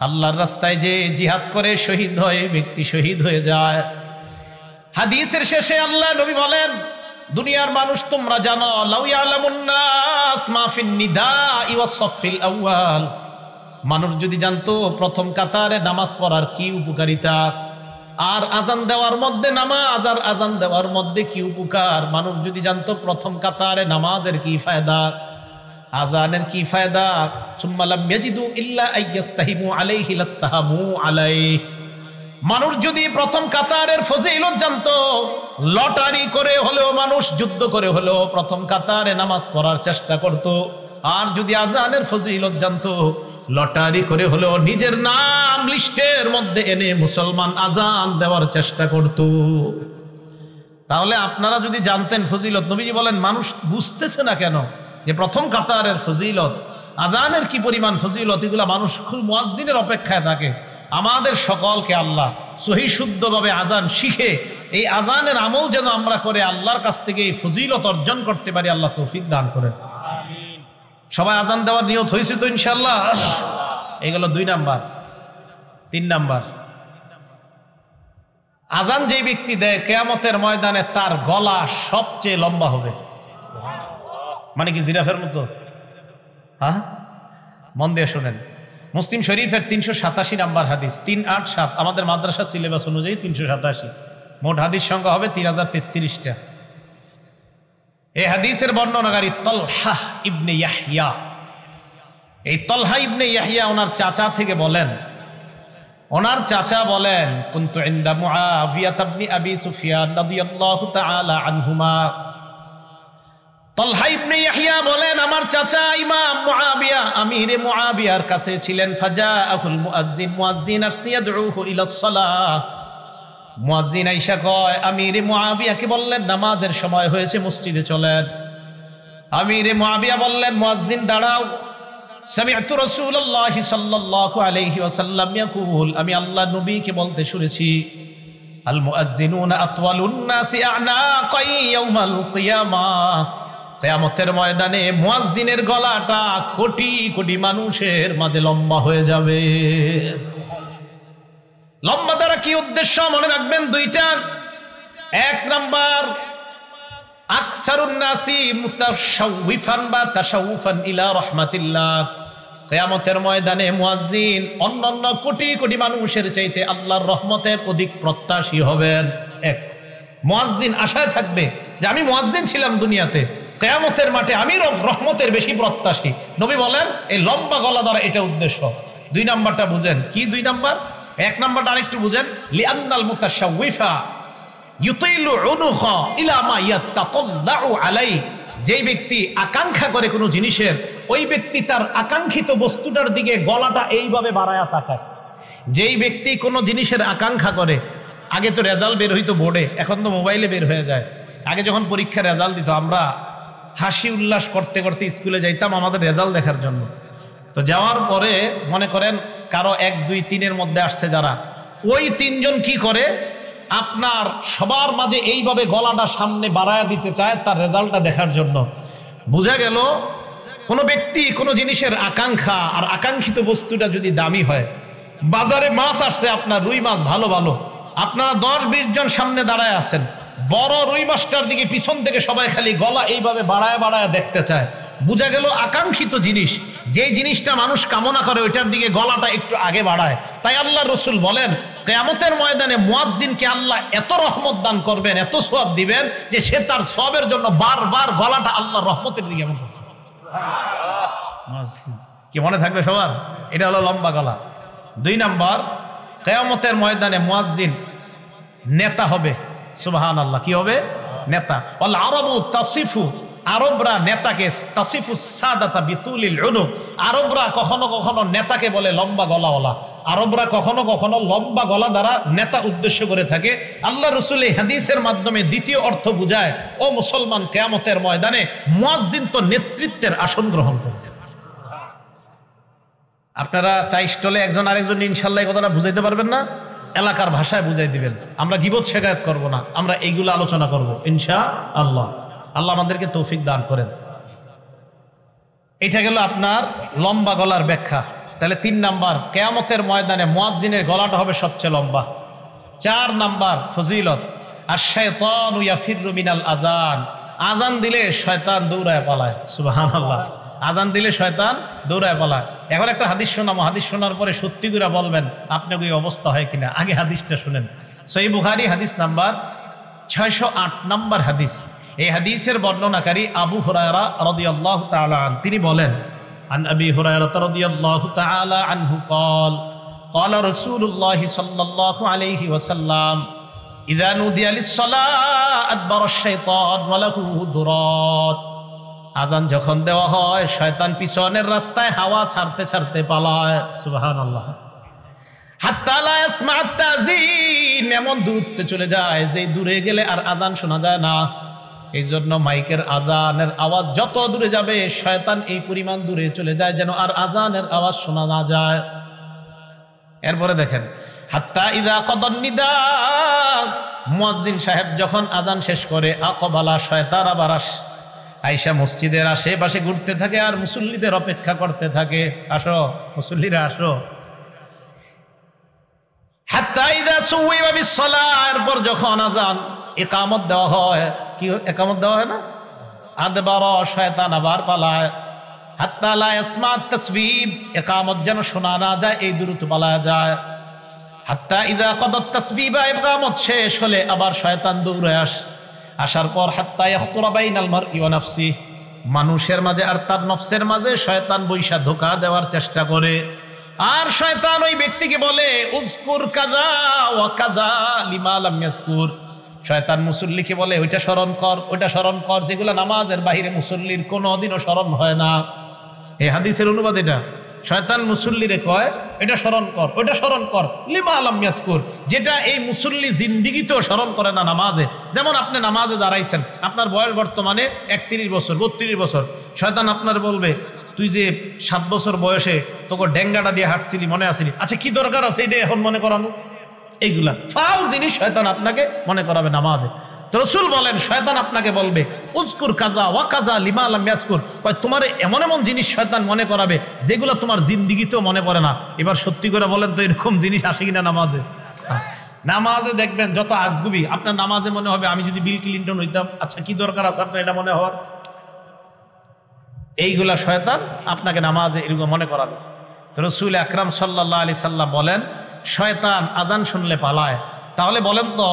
আল্লাহর রাস্তায় যে জিহাদ করে শহীদ হয়, ব্যক্তি শহীদ হয়ে যায়। হাদিসের শেষে আল্লাহ নবী বলেন, দুনিয়ার মানুষ তোমরা জানো, লাউ ইয়ালামুন নাস মা ফিন নিদাই ওয়াস সাফিল আউয়াল, মানুষ যদি জানতো প্রথম কাতারে নামাজ পড়ার কি উপকারিতা, আর আজান দেওয়ার মধ্যে নামাজ আর আজান দেওয়ার মধ্যে কি উপকার, মানুষ যদি জানতো প্রথম কাতারে নামাজের কি ফায়দা, আজানের কি ফায়দা, সুম্মা লাম ইয়াজিদু ইল্লা আইয়াস্তাহিমু আলাইহি লাস্তাহামু আলাইহি, মানুষ যদি প্রথম কাতারের ফজিলত জানতো, লটারি করে হলেও মানুষ যুদ্ধ করে হলেও প্রথম কাতারে নামাজ পড়ার চেষ্টা করত। আর যদি আজানের ফজিলত জানতো, লটারি করে হলেও নিজের নাম লিস্টের মধ্যে এনে মুসলমান আজান দেওয়ার চেষ্টা করত। তাহলে আপনারা যদি জানতেন ফজিলত, নবীজি বলেন মানুষ বুঝতেছে না কেন যে প্রথম কাতারের ফজিলত, আজানের কি পরিমাণ ফজিলত, এগুলা মানুষ খুব মুয়াজ্জিনের অপেক্ষায় থাকে। আমাদের সকলকে আল্লাহ সহি শুদ্ধভাবে আজান শিখে এই আজানের আমল যেন আমরা করে আল্লাহর কাছ থেকে এই ফজিলত অর্জন করতে পারি, আল্লাহ তৌফিক দান করেন। সবাই আজান দেওয়ার নিয়ত হয়েছে তো ইনশাআল্লাহ? এগুলো 2 নাম্বার। 3 নাম্বার, আজান যেই ব্যক্তি দেয় কিয়ামতের ময়দানে তার গলা সবচেয়ে লম্বা হবে। মানে কি জিরাফের মতো? হ্যাঁ, মন দিয়ে শোনেন। মুসলিম শরীফের 387 নাম্বার হাদিস, 387, আমাদের মাদ্রাসা সিলেবাস অনুযায়ী 387, মোট হাদিস সংখ্যা হবে 3033টা। এই হাদিসের বর্ণনাকারী তলহা ইবনে ইয়াহইয়া। এই তলহা ইবনে ইয়াহইয়া ওনার চাচা থেকে বলেন, ওনার চাচা বলেন, কুনতু ইনদা মুআবিয়া ইবনে আবি সুফিয়ান রাদিয়াল্লাহু তাআলা আনহুমা। তলহা ইবনে ইয়াহইয়া বলেন, আমার চাচা ইমাম মুআবিয়া, আমিরে মুআবিয়ার কাছে ছিলেন। ফাজাআহুল মুয়াজ্জিন, মুয়াজ্জিন আসিয়া ইয়াদউহু ইলাস সালাহ। মুয়াজ্জিন আইসা কয়, আমিরে মুআবিয়াকে বললেন নামাজের সময় হয়েছে, মসজিদে চলেন। আমিরে মুআবিয়া বললেন, মুয়াজ্জিন দাঁড়াও। সামি'তু রাসূলুল্লাহ সাল্লাল্লাহু আলাইহি ওয়াসাল্লাম ইয়াকুল, আমি আল্লাহ নবীকে বলতে শুনেছি, আল মুয়াজ্জিনুনা আতওয়ালুন নাসি আ'নাকাই ইয়াউমাল কিয়ামাহ, কিয়ামতের ময়দানে মুয়াজ্জিনের গলাটা কোটি কোটি মানুষের মাঝে লম্বা হয়ে যাবে। লম্বা দ্বারা কি উদ্দেশ্য মনে রাখবেন? 2টা। 1 নাম্বার, আকসারুন নাসি মুতাশাউফান বা তাশাউফান ইলা রাহমাতিল্লাহ, কিয়ামতের ময়দানে মুয়াজ্জিন অন্যান্য কোটি কোটি মানুষের চাইতে আল্লাহর রহমতের অধিক প্রত্যাশী হবেন। 1, মুয়াজ্জিন আশায় থাকবে যে আমি মুয়াজ্জিন ছিলাম দুনিয়াতে, কিয়ামতের মাঠে আমি রহমতের বেশি প্রত্যাশী। নবী বলেন এই লম্বা গলা দ্বারা এটা উদ্দেশ্য। 2 নাম্বারটা বুঝেন। কি 2 নাম্বার? 1 নাম্বারটা আরেকটু বুঝেন, লিআন্নাল মুতাশাউফা ইউতিলু উনুখা ইলা মা ইয়াতাতাল্লাউ আলাই, যেই ব্যক্তি আকাঙ্ক্ষা করে কোনো জিনিসের, ওই ব্যক্তি তার আকাঙ্ক্ষিত বস্তুটার দিকে গলাটা এইভাবে বাড়ায়া তাকায়। যেই ব্যক্তি কোনো জিনিসের আকাঙ্ক্ষা করে, আগে তো রেজাল্ট বের হইতো বোর্ডে, এখন তো মোবাইলে বের হয়ে যায়। আগে যখন পরীক্ষার রেজাল্ট দিত, আমরা হাসি উল্লাস করতে করতে স্কুলে যাইতাম আমাদের রেজাল্ট দেখার জন্য। তো যাওয়ার পরে মনে করেন কারো 1, 2, 3-এর মধ্যে আসছে যারা, ওই 3 জন কি করে, আপনার সবার মাঝে এইভাবে গলাটা সামনে বাড়ায় দিতে চায় তার রেজাল্টটা দেখার জন্য। বোঝা গেল কোনো ব্যক্তি কোনো জিনিসের আকাঙ্ক্ষা আর আকাঙ্ক্ষিত বস্তুটা যদি দামি হয়, বাজারে মাছ আসছে আপনার রুই মাছ ভালো ভালো, আপনারা 10-20 জন সামনে দাঁড়ায় আছেন, বড় রুই মাছটার দিকে পিছন থেকে সবাই খালি গলা এইভাবে বাড়ায় বাড়ায় দেখতে চায়। বোঝা গেল আকাঙ্ক্ষিত জিনিস, যেই জিনিসটা মানুষ কামনা করে ওইটার দিকে গলাটা একটু আগে বাড়ায়। তাই আল্লাহ রসুল বলেন কিয়ামতের ময়দানে মুয়াজ্জিনকে আল্লাহ এত রহমত দান করবেন, এত সওয়াব দিবেন যে সে তার সওয়াবের জন্য বারবার গলাটা আল্লাহর রহমতের দিকে এমন করবে। কি মনে থাকবে সবার? এটা হলো লম্বা গলা। 2 নাম্বার, কিয়ামতের ময়দানে মুয়াজ্জিন নেতা হবে। সুবহানাল্লাহ, কি হবে? নেতা। ওয়াল আরাবু তাসিফু, আরবরা নেতাকে তাসিফু সাদাতা বিতুলিল উনুক, আরবরা কখনো কখনো নেতাকে বলে লম্বা গলাওয়ালা। আরবরা কখনো কখনো লম্বা গলা দ্বারা নেতা উদ্দেশ্য করে থাকে। আল্লাহ রাসূল এই হাদিসের মাধ্যমে দ্বিতীয় অর্থ বুঝায়, ও মুসলমান, কিয়ামতের ময়দানে মুয়াজ্জিন তো নেতৃত্বের আসন গ্রহণ করবে। আপনারা চাই স্টলে একজন আরেকজন ইনশাআল্লাহ এই কথাটা বুঝাইতে পারবেন না? এলাকার ভাষায় বুঝাই দিবেন। আমরা গীবত শিকায়াত করব না, আমরা এইগুলো আলোচনা করব ইনশাআল্লাহ। আল্লাহ আমাদেরকে তৌফিক দান করেন। এটা গেল আপনার লম্বা গলার ব্যাখ্যা। তাহলে 3 নাম্বার, কিয়ামতের ময়দানে মুয়াজ্জিনের গলাটা হবে সবচেয়ে লম্বা। 4 নাম্বার ফজিলত, আশ-শাইতানু ইয়াফিররু মিনাল আযান, আযান দিলে শয়তান দৌড়ায় পালায়। সুবহানাল্লাহ, আযান দিলে শয়তান দৌড়ায় পালায়। এখন একটা হাদিস শোনাবো, হাদিস শোনার পরে সত্যি করে বলবেন আপনার ওই অবস্থা হয় কিনা। আগে হাদিসটা শুনেন। সহিহ বুখারী হাদিস নাম্বার 608 নাম্বার হাদিস। এই হাদিসের বর্ণনাকারী আবু হুরায়রা রাদিয়াল্লাহু তাআলা আন, তিনি বলেন, আন আবি হুরায়রা রাদিয়াল্লাহু তাআলা আনহু قال قال رسول الله صلى الله عليه وسلم إذا نودي للصلاة أدبر الشيطان وله درات, আযান যখন দেওয়া হয় শয়তান পিছনের রাস্তায় হাওয়া ছাড়তে ছাড়তে পালায়। সুবহানাল্লাহ। হাত্তা লা ইয়াসমা'আত তাযীন, এমন দূরত্বে চলে যায় যে দূরে গেলে আর আযান শোনা যায় না। এই জন্য মাইকের আযানের আওয়াজ যত দূরে যাবে শয়তান এই পরিমাণ দূরে চলে যায় যেন আর আযানের আওয়াজ শোনা না যায়। এরপরে দেখেন, হাত্তা ইযা কদান নিদা, মুয়াজ্জিন সাহেব যখন আযান শেষ করে, আকবালা, শয়তান আবার আয়েশা মসজিদের আশেপাশে ঘুরতে থাকে আর মুসল্লিদের অপেক্ষা করতে থাকে, আসো মুসল্লিরা আসো। হাত্তা ইযা সুওয়িবা বিস-সালাহ, এরপর যখন আযান ইকামত দেওয়া হয়, কি ইকামত দেওয়া হয় না, আদবারা, শয়তান আবার পালায়। হাত্তা লা ইয়াসমা'আত তাসবিব, ইকামত যেন শোনা না যায় এই দূরত্ব পালায় যায়। হাত্তা ইযা কদাত তাসবিবা, ইকামত শেষ হলে আবার শয়তান দৌড়ে আসার পর হাত্তা ইয়াখতুরা বাইনাল মারই ওয়া নাফসি, মানুষের মাঝে আর তার নফসের মাঝে শয়তান বৈশা ধোঁকা দেওয়ার চেষ্টা করে। আর শয়তান ওই ব্যক্তিকে বলে, উযকুর কাযা ওয়া কাযা লিমা লাম ইয়াযকুর, শয়তান মুসল্লিকে বলে ওইটা স্মরণ কর, ওইটা স্মরণ কর, যেগুলো নামাজের বাহিরে মুসল্লির কোনোদিনও স্মরণ হয় না। এই হাদিসের অনুবাদ এটা, শয়তান মুসল্লিরে কয় এটা স্মরণ কর, ওইটা স্মরণ কর, লিমা লাম ইয়াযকুর, যেটা এই মুসল্লি জিন্দিগিতেও স্মরণ করে না নামাজে। যেমন আপনি নামাজে দাঁড়াইছেন, আপনার বয়স বর্তমানে 31 বছর 32 বছর, শয়তান আপনার বলবে তুই যে 7 বছর বয়সে তোকে ডেঙ্গাটা দিয়ে হাঁটছিলি মনে আসিলি, আচ্ছা কি দরকার আছে এটা এখন মনে করানো, এইগুলা ফাউল জিনিস শয়তান আপনাকে মনে করাবে নামাজে। তো রাসূল বলেন শয়তান আপনাকে বলবে উযকুর কাযা ওয়া কাযা লিমা লাম ইয়াযকুর, তোমার এমন এমন জিনিস শয়তান মনে করাবে যেগুলো তোমার জিন্দেগিতেও মনে পড়ে না। এবার সত্যি করে বলেন তো এরকম জিনিস আসে কিনা নামাজে? নামাজে দেখবেন যত আজগুবি, আপনার নামাজে মনে হবে আমি যদি বিল ক্লিনটন হইতাম, আচ্ছা কি দরকার আছে আপনার এটা মনে হওয়ার? এইগুলা শয়তান আপনাকে নামাজে এরকম মনে করাবে। তো রাসূল আকরাম সাল্লাল্লাহু আলাইহি সাল্লাম বলেন শয়তান আজান শুনলে পালায়। তাহলে বলেন তো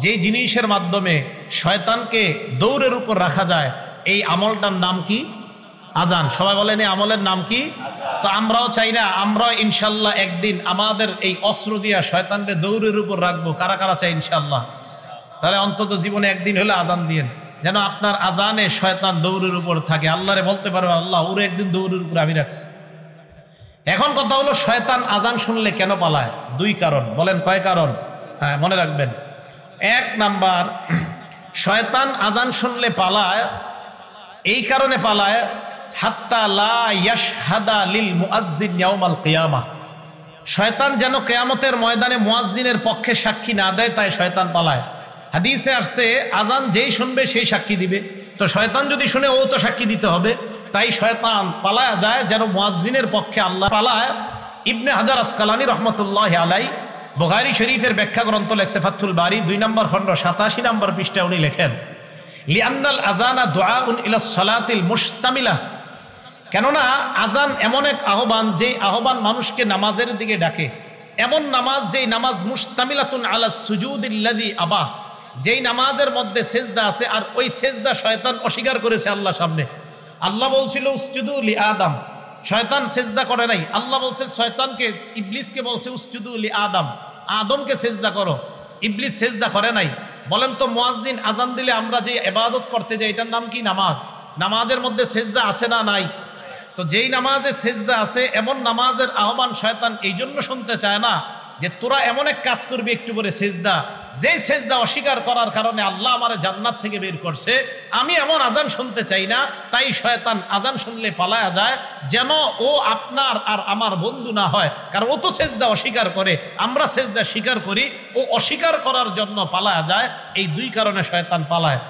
যে জিনিসের মাধ্যমে শয়তানকে দৌড়ের উপর রাখা যায় এই আমলটার নাম কি? আজান। সবাই বলেন এই আমলের নাম কি? তো আমরাও চাই না, আমরা ইনশাল্লাহ একদিন আমাদের এই অস্ত্র দিয়া শয়তানকে দৌড়ের উপর রাখবো। কারা কারা চাই ইনশাল্লাহ? তাহলে অন্তত জীবনে একদিন হলে আজান দিয়েন, যেন আপনার আজানে শয়তান দৌড়ের উপর থাকে। আল্লাহরে বলতে পারবে আল্লাহ ওরে একদিন দৌড়ের উপর আমি রাখছি। এখন কথা হলো শয়তান আজান শুনলে কেন পালায়? 2 কারণ। বলেন কয় কারণ? হ্যাঁ মনে রাখবেন। 1 নাম্বার, শয়তান আজান শুনলে পালায় এই কারণে পালায় হাত্তা লা ইয়াশহাদা লিল মুআজ্জিন ইয়াউমাল কিয়ামাহ, শয়তান যেন কিয়ামতের ময়দানে মুয়াজ্জিনের পক্ষে সাক্ষী না দেয়, তাই শয়তান পালায়। হাদিসে আসছে আজান যেই শুনবে সেই সাক্ষী দিবে, তো শয়তান যদি শুনে ও তো সাক্ষী দিতে হবে, তাই শয়তান পালায়া যায় যেন মুয়াজ্জিনের পক্ষে আল্লাহ পালায়। ইবনে হাজার আসকালানী রহমতুল্লাহি আলাইহি বুখারী শরীফের ব্যাখ্যা গ্রন্থ লেখছে ফাথুল বারী 2 নম্বর খণ্ড 87 নম্বর পৃষ্ঠায় উনি লেখেন লিআন্নাল আযানা দুআউন ইলাস সালাতিল মুশতামিলা, কেননা আজান এমন এক আহ্বান যে আহ্বান মানুষকে নামাজের দিকে ডাকে, এমন নামাজ যেই নামাজ মুশতামিলাতুন আলাস সুজুদিল্লাযী আবাহ, যেই নামাজের মধ্যে সেজদা আছে আর ওই সেজদা শয়তান অস্বীকার করেছে আল্লাহর সামনে। আল্লাহ বলছিল উসজুদু লি আদম, শয়তান সেজদা করে নাই। আল্লাহ বলছে শয়তানকে, ইবলিসকে বলছে উসজুদু লি আদম, আদমকে সেজদা করো, ইবলিস সেজদা করে নাই। বলেন তো মুয়াজ্জিন আজান দিলে আমরা যে ইবাদত করতে যাই এটার নাম কি? নামাজ। নামাজের মধ্যে সেজদা আছে না নাই? তো যেই নামাজে সেজদা আছে এমন নামাজের আহ্বান শয়তান এই জন্য শুনতে চায় না যে তোরা এমন এক কাজ করবি একটু পরে সেজদা, যেই সেজদা অস্বীকার করার কারণে আল্লাহ আমারে জান্নাত থেকে বের করছে, আমি এমন আজান শুনতে চাই না। তাই শয়তান আজান শুনলে পালায়া যায় যেন ও আপনার আর আমার বন্ধু না হয়, কারণ ও তো সেজদা অস্বীকার করে, আমরা সেজদা স্বীকার করি, ও অস্বীকার করার জন্য পালায়া যায়। এই 2 কারণে শয়তান পালায়।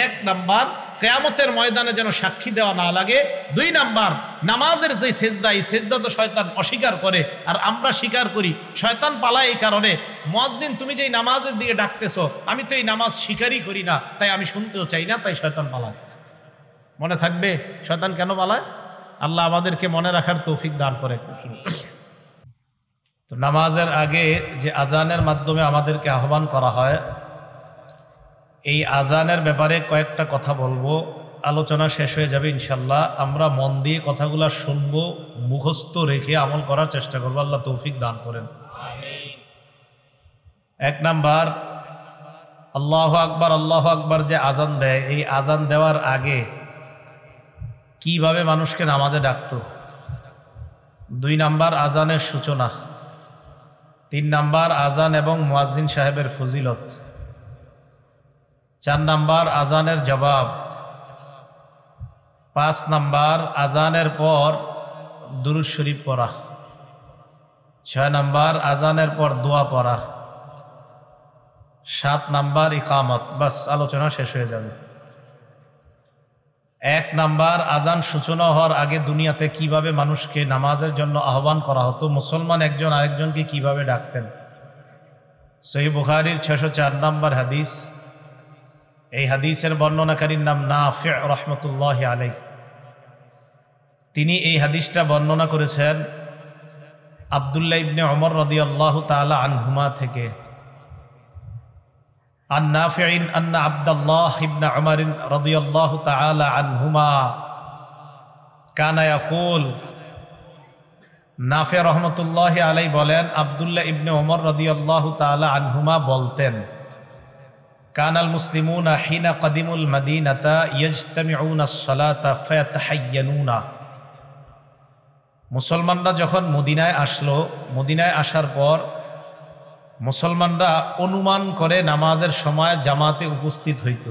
এক নাম্বার, কিয়ামতের ময়দানে যেন সাক্ষী দেওয়া না লাগে। দুই নাম্বার, নামাজের যে সেজদা, এই সেজদা তো শয়তান অস্বীকার করে আর আমরা স্বীকার করি, শয়তান পালায় এই কারণে। মুয়াজ্জিন তুমি যেই নামাজের দিকে ডাকতেছো, আমি তো এই নামাজ স্বীকারই করি না, তাই আমি শুনতেও চাই না, তাই শয়তান পালায়। মনে থাকবে শয়তান কেন পালায়? আল্লাহ আমাদেরকে মনে রাখার তৌফিক দান করে। তো নামাজের আগে যে আজানের মাধ্যমে আমাদেরকে আহ্বান করা হয়, এই আজানের ব্যাপারে কয়েকটা কথা বলবো, আলোচনা শেষ হয়ে যাবে ইনশাল্লাহ। আমরা মন দিয়ে কথাগুলো শুনবো, মুখস্থ রেখে আমল করার চেষ্টা করবো, আল্লাহ তৌফিক দান করেন। এক নাম্বার, আল্লাহু আকবার আল্লাহু আকবার যে আজান দেয়, এই আজান দেওয়ার আগে কিভাবে মানুষকে নামাজে ডাকতো। দুই নাম্বার, আজানের সূচনা। তিন নাম্বার, আজান এবং মুয়াজ্জিন সাহেবের ফজিলত। চার নাম্বার, আজানের জবাব। পাঁচ নাম্বার, আজানের পর দুরূদ শরীফ পড়া। ছয় নাম্বার, আজানের পর দোয়া পড়া। সাত নাম্বার, ইকামত। বাস, আলোচনা শেষ হয়ে যাবে। এক নাম্বার, আজান সূচনা হওয়ার আগে দুনিয়াতে কিভাবে মানুষকে নামাজের জন্য আহ্বান করা হতো, মুসলমান একজন আরেকজনকে কিভাবে ডাকতেন। সহিহ বুখারীর 604 নাম্বার হাদিস। এই হাদিসের বর্ণনাকারীর নাম নাফি' রাহমাতুল্লাহি আলাইহি। তিনি এই হাদিসটা বর্ণনা করেছেন আব্দুল্লাহ ইবনে ওমর রাদিয়াল্লাহু তাআলা আনহুমা থেকে। عن نافع أن عبد الله بن عمر رضي الله تعالى عنهما كان يقول, নাফি রহমতুল্লাহি আলাইহি বলেন, আব্দুল্লাহ ইবনে ওমর রাদিয়াল্লাহু তাআলা আনহুমা বলতেন, কানাল মুসলিমুনা হিনা কাদিমুল মাদিনাতা ইয়াজতামিউনা আস-সালাতা ফায়াতাহায়্যানুনা। মুসলমানরা যখন মদিনায় আসলো, মদিনায় আসার পর মুসলমানরা অনুমান করে নামাজের সময় জামাতে উপস্থিত হইত।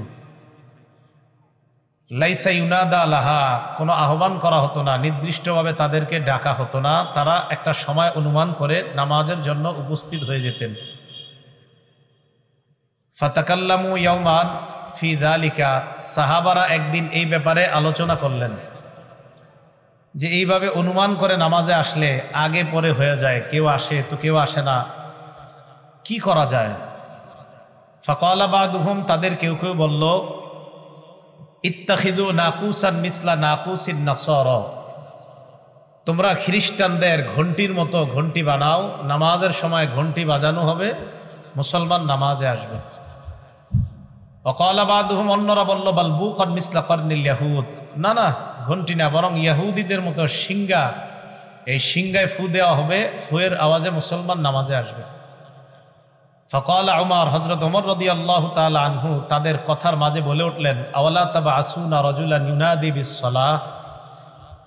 লাইসা ইউনাদা লাহা, কোনো আহ্বান করা হতো না, নির্দিষ্টভাবে তাদেরকে ডাকা হতো না, তারা একটা সময় অনুমান করে নামাজের জন্য উপস্থিত হয়ে যেতেন। ফাতাকাল্লামু ইয়াওমান ফি যালিকা, সাহাবারা একদিন এই ব্যাপারে আলোচনা করলেন যে এইভাবে অনুমান করে নামাজে আসলে আগে পরে হয়ে যায়, কেউ আসে তো কেউ আসে না, কি করা যায়। ফাকালা বাদুহুম, তাদের কেউ কেউ বলল, ইত্তাখিযু নাকুসান মিসলা নাকুসিন নাসারা, তোমরা খ্রিস্টানদের ঘন্টির মতো ঘন্টি বানাও, নামাজের সময় ঘন্টি বাজানো হবে, মুসলমান নামাজে আসবে। ওয়াকালা বাদুহুম, অন্যরা বলল, বাল বুকান মিসলা কারনিল ইয়াহুদ, না না, ঘন্টি না, বরং ইহুদিদের মতো সিংহা, এই সিংহায় ফু দেওয়া হবে, ফুয়ের আওয়াজে মুসলমান নামাজে আসবে। ফাকালা উমর, হযরত ওমর রাদিয়াল্লাহু তাআলা আনহু তাদের কথার মাঝে বলে উঠলেন, আওয়ালা তাবআসুনা রাজুলান ইউনাদি বিস-সালাহ,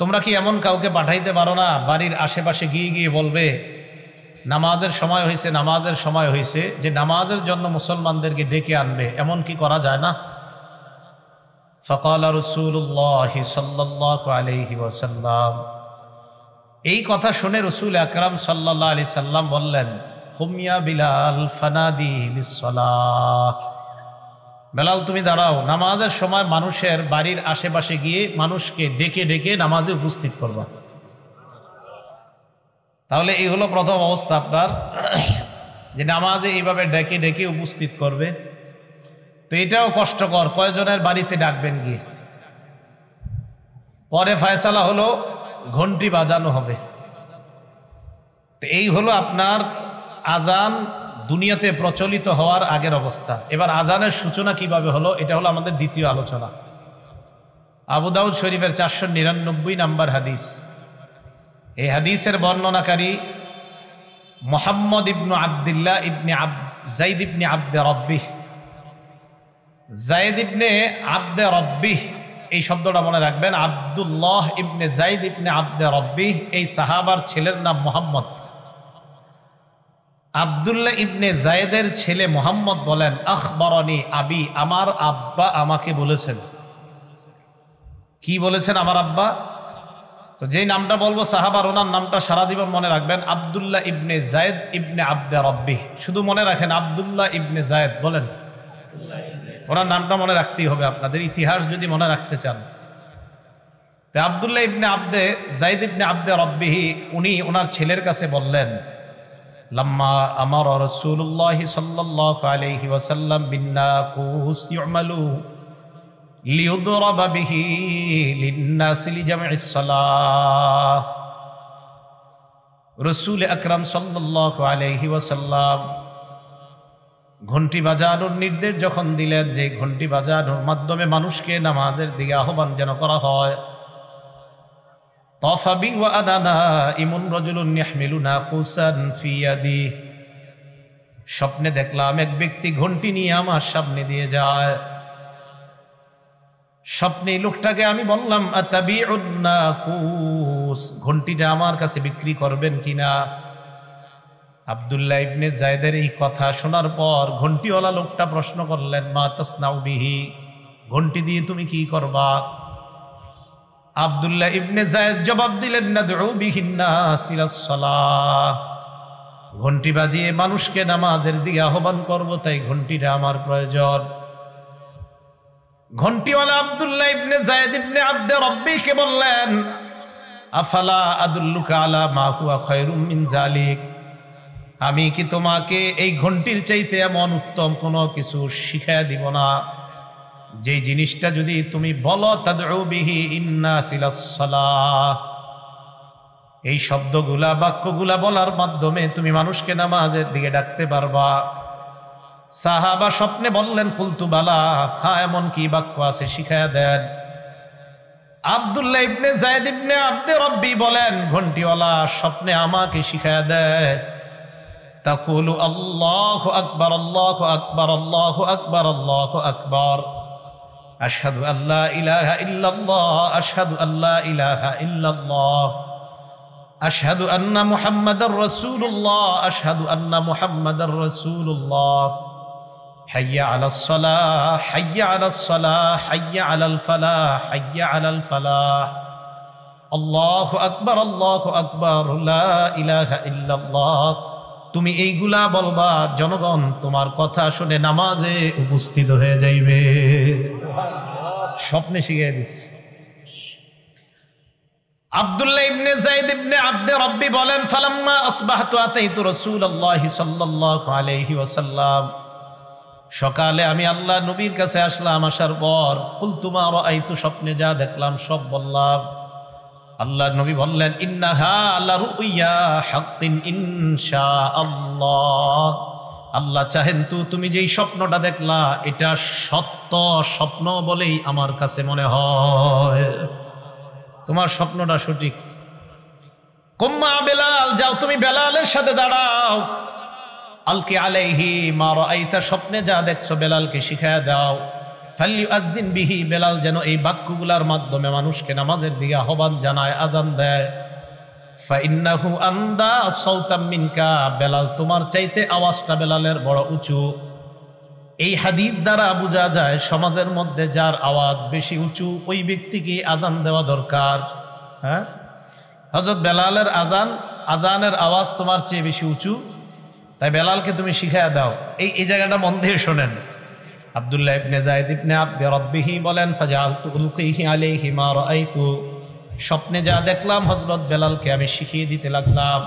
তোমরা কি এমন কাউকে পাঠাইতে পারো না, বাড়ির আশেপাশে গিয়ে গিয়ে বলবে নামাজের সময় হয়েছে, নামাজের সময় হয়েছে, যে নামাজের জন্য মুসলমানদেরকে ডেকে আনবে, এমন কি করা যায় না? ফাকালা রাসূলুল্লাহ সাল্লাল্লাহু আলাইহি ওয়াসাল্লাম, এই কথা শুনে রাসূল আকরাম সাল্লাল্লাহু আলাইহি সাল্লাম বললেন, কুম ইয়া বিলাল ফানাদি বিস-সালাহ, বেলাল তুমি দাঁড়াও, নামাজের সময় মানুষের বাড়ির আশেপাশে গিয়ে মানুষকে ডেকে ডেকে নামাজে উপস্থিত করবা। তাহলে এই হলো প্রথম অবস্থা আপনার, যে নামাজে এইভাবে ডেকে ডেকে উপস্থিত করবে। তো এটাও কষ্টকর, কয়জনের বাড়িতে ডাকবেন গিয়ে। পরে ফয়সালা হলো ঘন্টি বাজানো হবে। তো এই হলো আপনার আজান দুনিয়াতে প্রচলিত হওয়ার আগের অবস্থা। এবার আজানের সূচনা কিভাবে হলো, এটা হলো আমাদের দ্বিতীয় আলোচনা। আবু দাউদ শরীফের 499 নাম্বার হাদিস। এই হাদিসের বর্ণনাকারী মুহাম্মদ ইবনু আব্দুল্লাহ ইবনে যায়েদ ইবনে আব্দে রব্বিহ। যায়েদ ইবনে আব্দে রব্বিহ, এই শব্দটা মনে রাখবেন, আব্দুল্লাহ ইবনে যায়েদ ইবনে আব্দে রব্বিহ, এই সাহাবার ছেলের নাম মুহাম্মদ। আব্দুল্লাহ ইবনে যায়েদের ছেলে মুহাম্মদ বলেন, আখবরনি আবি, আমার আব্বা আমাকে বলেছেন। কি বলেছেন আমার আব্বা? তো যেই নামটা বলবো সাহাবার, ওনার নামটা সারা জীবন মনে রাখবেন, আব্দুল্লাহ ইবনে যায়েদ ইবনে আব্দে রব্বিহ। শুধু মনে রাখেন আব্দুল্লাহ ইবনে যায়েদ, বলেন ওনার নামটা মনে রাখতেই হবে আপনাদের, ইতিহাস যদি মনে রাখতে চান। আব্দুল্লাহ ইবনে আব্দে যায়েদ ইবনে আব্দে রব্বিহি উনি ওনার ছেলের কাছে বললেন, লাম্মা আমারা রাসূলুল্লাহ সাল্লাল্লাহু আলাইহি ওয়াসাল্লাম বিন্নাকুস ইউমালু লিইউদরাবা বিহি লিন্নাসি লিজামইস সালাহ। রাসূল আকরাম সাল্লাল্লাহু আলাইহি ওয়াসাল্লাম ঘন্টি বাজানোর নির্দেশ যখন দিলেন যে ঘন্টি বাজানোর মাধ্যমে মানুষকে নামাজের দিকে আহ্বান যেন করা হয়, তাফাবি ওয়া আনানা ইমুন রাজুলুন ইয়াহমিলু নাকুসান ফি ইয়াদি, স্বপ্নে দেখলাম এক ব্যক্তি ঘন্টি নিয়ে আমার সামনে দিয়ে যায়। স্বপ্নে লোকটাকে আমি বললাম, আতাবিউন নাকুস, ঘন্টিটা আমার কাছে বিক্রি করবেন কিনা? আব্দুল্লাহ ইবনে যায়েদের এই কথা শোনার পর ঘন্টিওয়ালা লোকটা প্রশ্ন করলেন, মা তাসনাউ বিহি, ঘন্টি দিয়ে তুমি কি করবা? আব্দুল্লাহ ইবনে যায়েদ জবাব দিলেন, নাদউ বিহিন নাস ইলাস সালাহ, ঘন্টি বাজিয়ে মানুষকে নামাজের দিকে আহ্বান করব, তাই ঘন্টিটা আমার প্রয়োজন। ঘন্টিওয়ালা আব্দুল্লাহ ইবনে যায়েদ ইবনে আব্দে রব্বিকে বললেন, আফালা আদুল্লুকা আলা মা হুয়া খায়রুম মিন যালিক, আমি কি তোমাকে এই ঘন্টির চাইতে এমন উত্তম কোনো কিছু শিখাইয়া দিব না, যে জিনিসটা যদি তুমি বলো, তাদউ বিহি ইন্নাস ইলাস সালাহ, এই শব্দগুলা বাক্যগুলা বলার মাধ্যমে তুমি মানুষকে নামাজের দিকে ডাকতে পারবা। সাহাবা স্বপ্নে বললেন, কুলতু বালা, হ্যাঁ এমন কি বাক্য আছে শিখাইয়া দেন। আব্দুল্লাহ ইবনে যায়েদ ইবনে আব্দে রব্বি বলেন, ঘন্টিওয়ালা স্বপ্নে আমাকে শিখাইয়া দেয়, তাকুলু আল্লাহু আকবার আল্লাহু আকবার আল্লাহু আকবার আল্লাহু আকবার, আশহাদু আল্লা ইলাহা ইল্লাল্লাহ আশহাদু আল্লা ইলাহা ইল্লাল্লাহ, আশহাদু আন্না মুহাম্মাদার রাসূলুল্লাহ আশহাদু আন্না মুহাম্মাদার রাসূলুল্লাহ, হাইয়া আলাস সালাহ হাইয়া আলাস সালাহ হাইয়া আলাল ফালাহ হাইয়া আলাল ফালাহ, আল্লাহু আকবার লা ইলাহা ইল্লাল্লাহ। তুমি এইগুলা বলবা, জনগণ তোমার কথা শুনে নামাজে উপস্থিত হয়ে যাইবে। স্বপ্নে শিখিয়ে দিচ্ছে। আব্দুল্লাহ ইবনে যায়েদ ইবনে আব্দে রব্বি বলেন, ফালাম্মা আসবাহতু আতাইতু রাসূলুল্লাহ সাল্লাল্লাহু আলাইহি ওয়াসাল্লাম, সকালে আমি আল্লাহ নবীর কাছে আসলাম। আসার পর কুলতু মা রাআইতু, স্বপ্নে যা দেখলাম সব বললাম। আল্লাহ নবী বললেন, ইন্নাহা লা রুইয়া হাক্কিন ইনশাআল্লাহ, আল্লাহ চাহেন তো তুমি যেই স্বপ্নটা দেখলা এটা সত্য স্বপ্ন বলেই আমার কাছে মনে হয়, তোমার স্বপ্নটা সঠিক। কুম্মা বেলাল, যাও তুমি বেলালের সাথে দাঁড়াও। আলকি আলাইহি মা রাআইতা, স্বপ্নে যা দেখছো বেলালকে শিখায়া দাও। ফালিউআযযিন বিহি, বেলাল যেন এই বাক্যগুলার মাধ্যমে মানুষকে নামাজের দিকে আহ্বান জানায়, আযান দেয়। ফাইন্নাহু আন্দা সাওতাম মিনকা, বেলাল তোমার চাইতে আওয়াজটা বেলালের বড় উঁচু। এই হাদিস দ্বারা বোঝা যায় সমাজের মধ্যে যার আওয়াজ বেশি উঁচু ওই ব্যক্তিকে আযান দেওয়া দরকার। হ্যাঁ, হযরত বেলালের আযানের আওয়াজ তোমার চেয়ে বেশি উঁচু, তাই বেলালকে তুমি শিখায়া দাও। এই জায়গাটা মন দিয়ে শোনেন। আব্দুল্লাহ ইবনে যায়েদ ইবনে আব্দে রব্বিহি বলেন, ফাজালতু উলকিহি আলাইহি মা রাআইতু, স্বপ্নে যা দেখলাম হযরত বেলালকে আমি শিখিয়ে দিতে লাগলাম।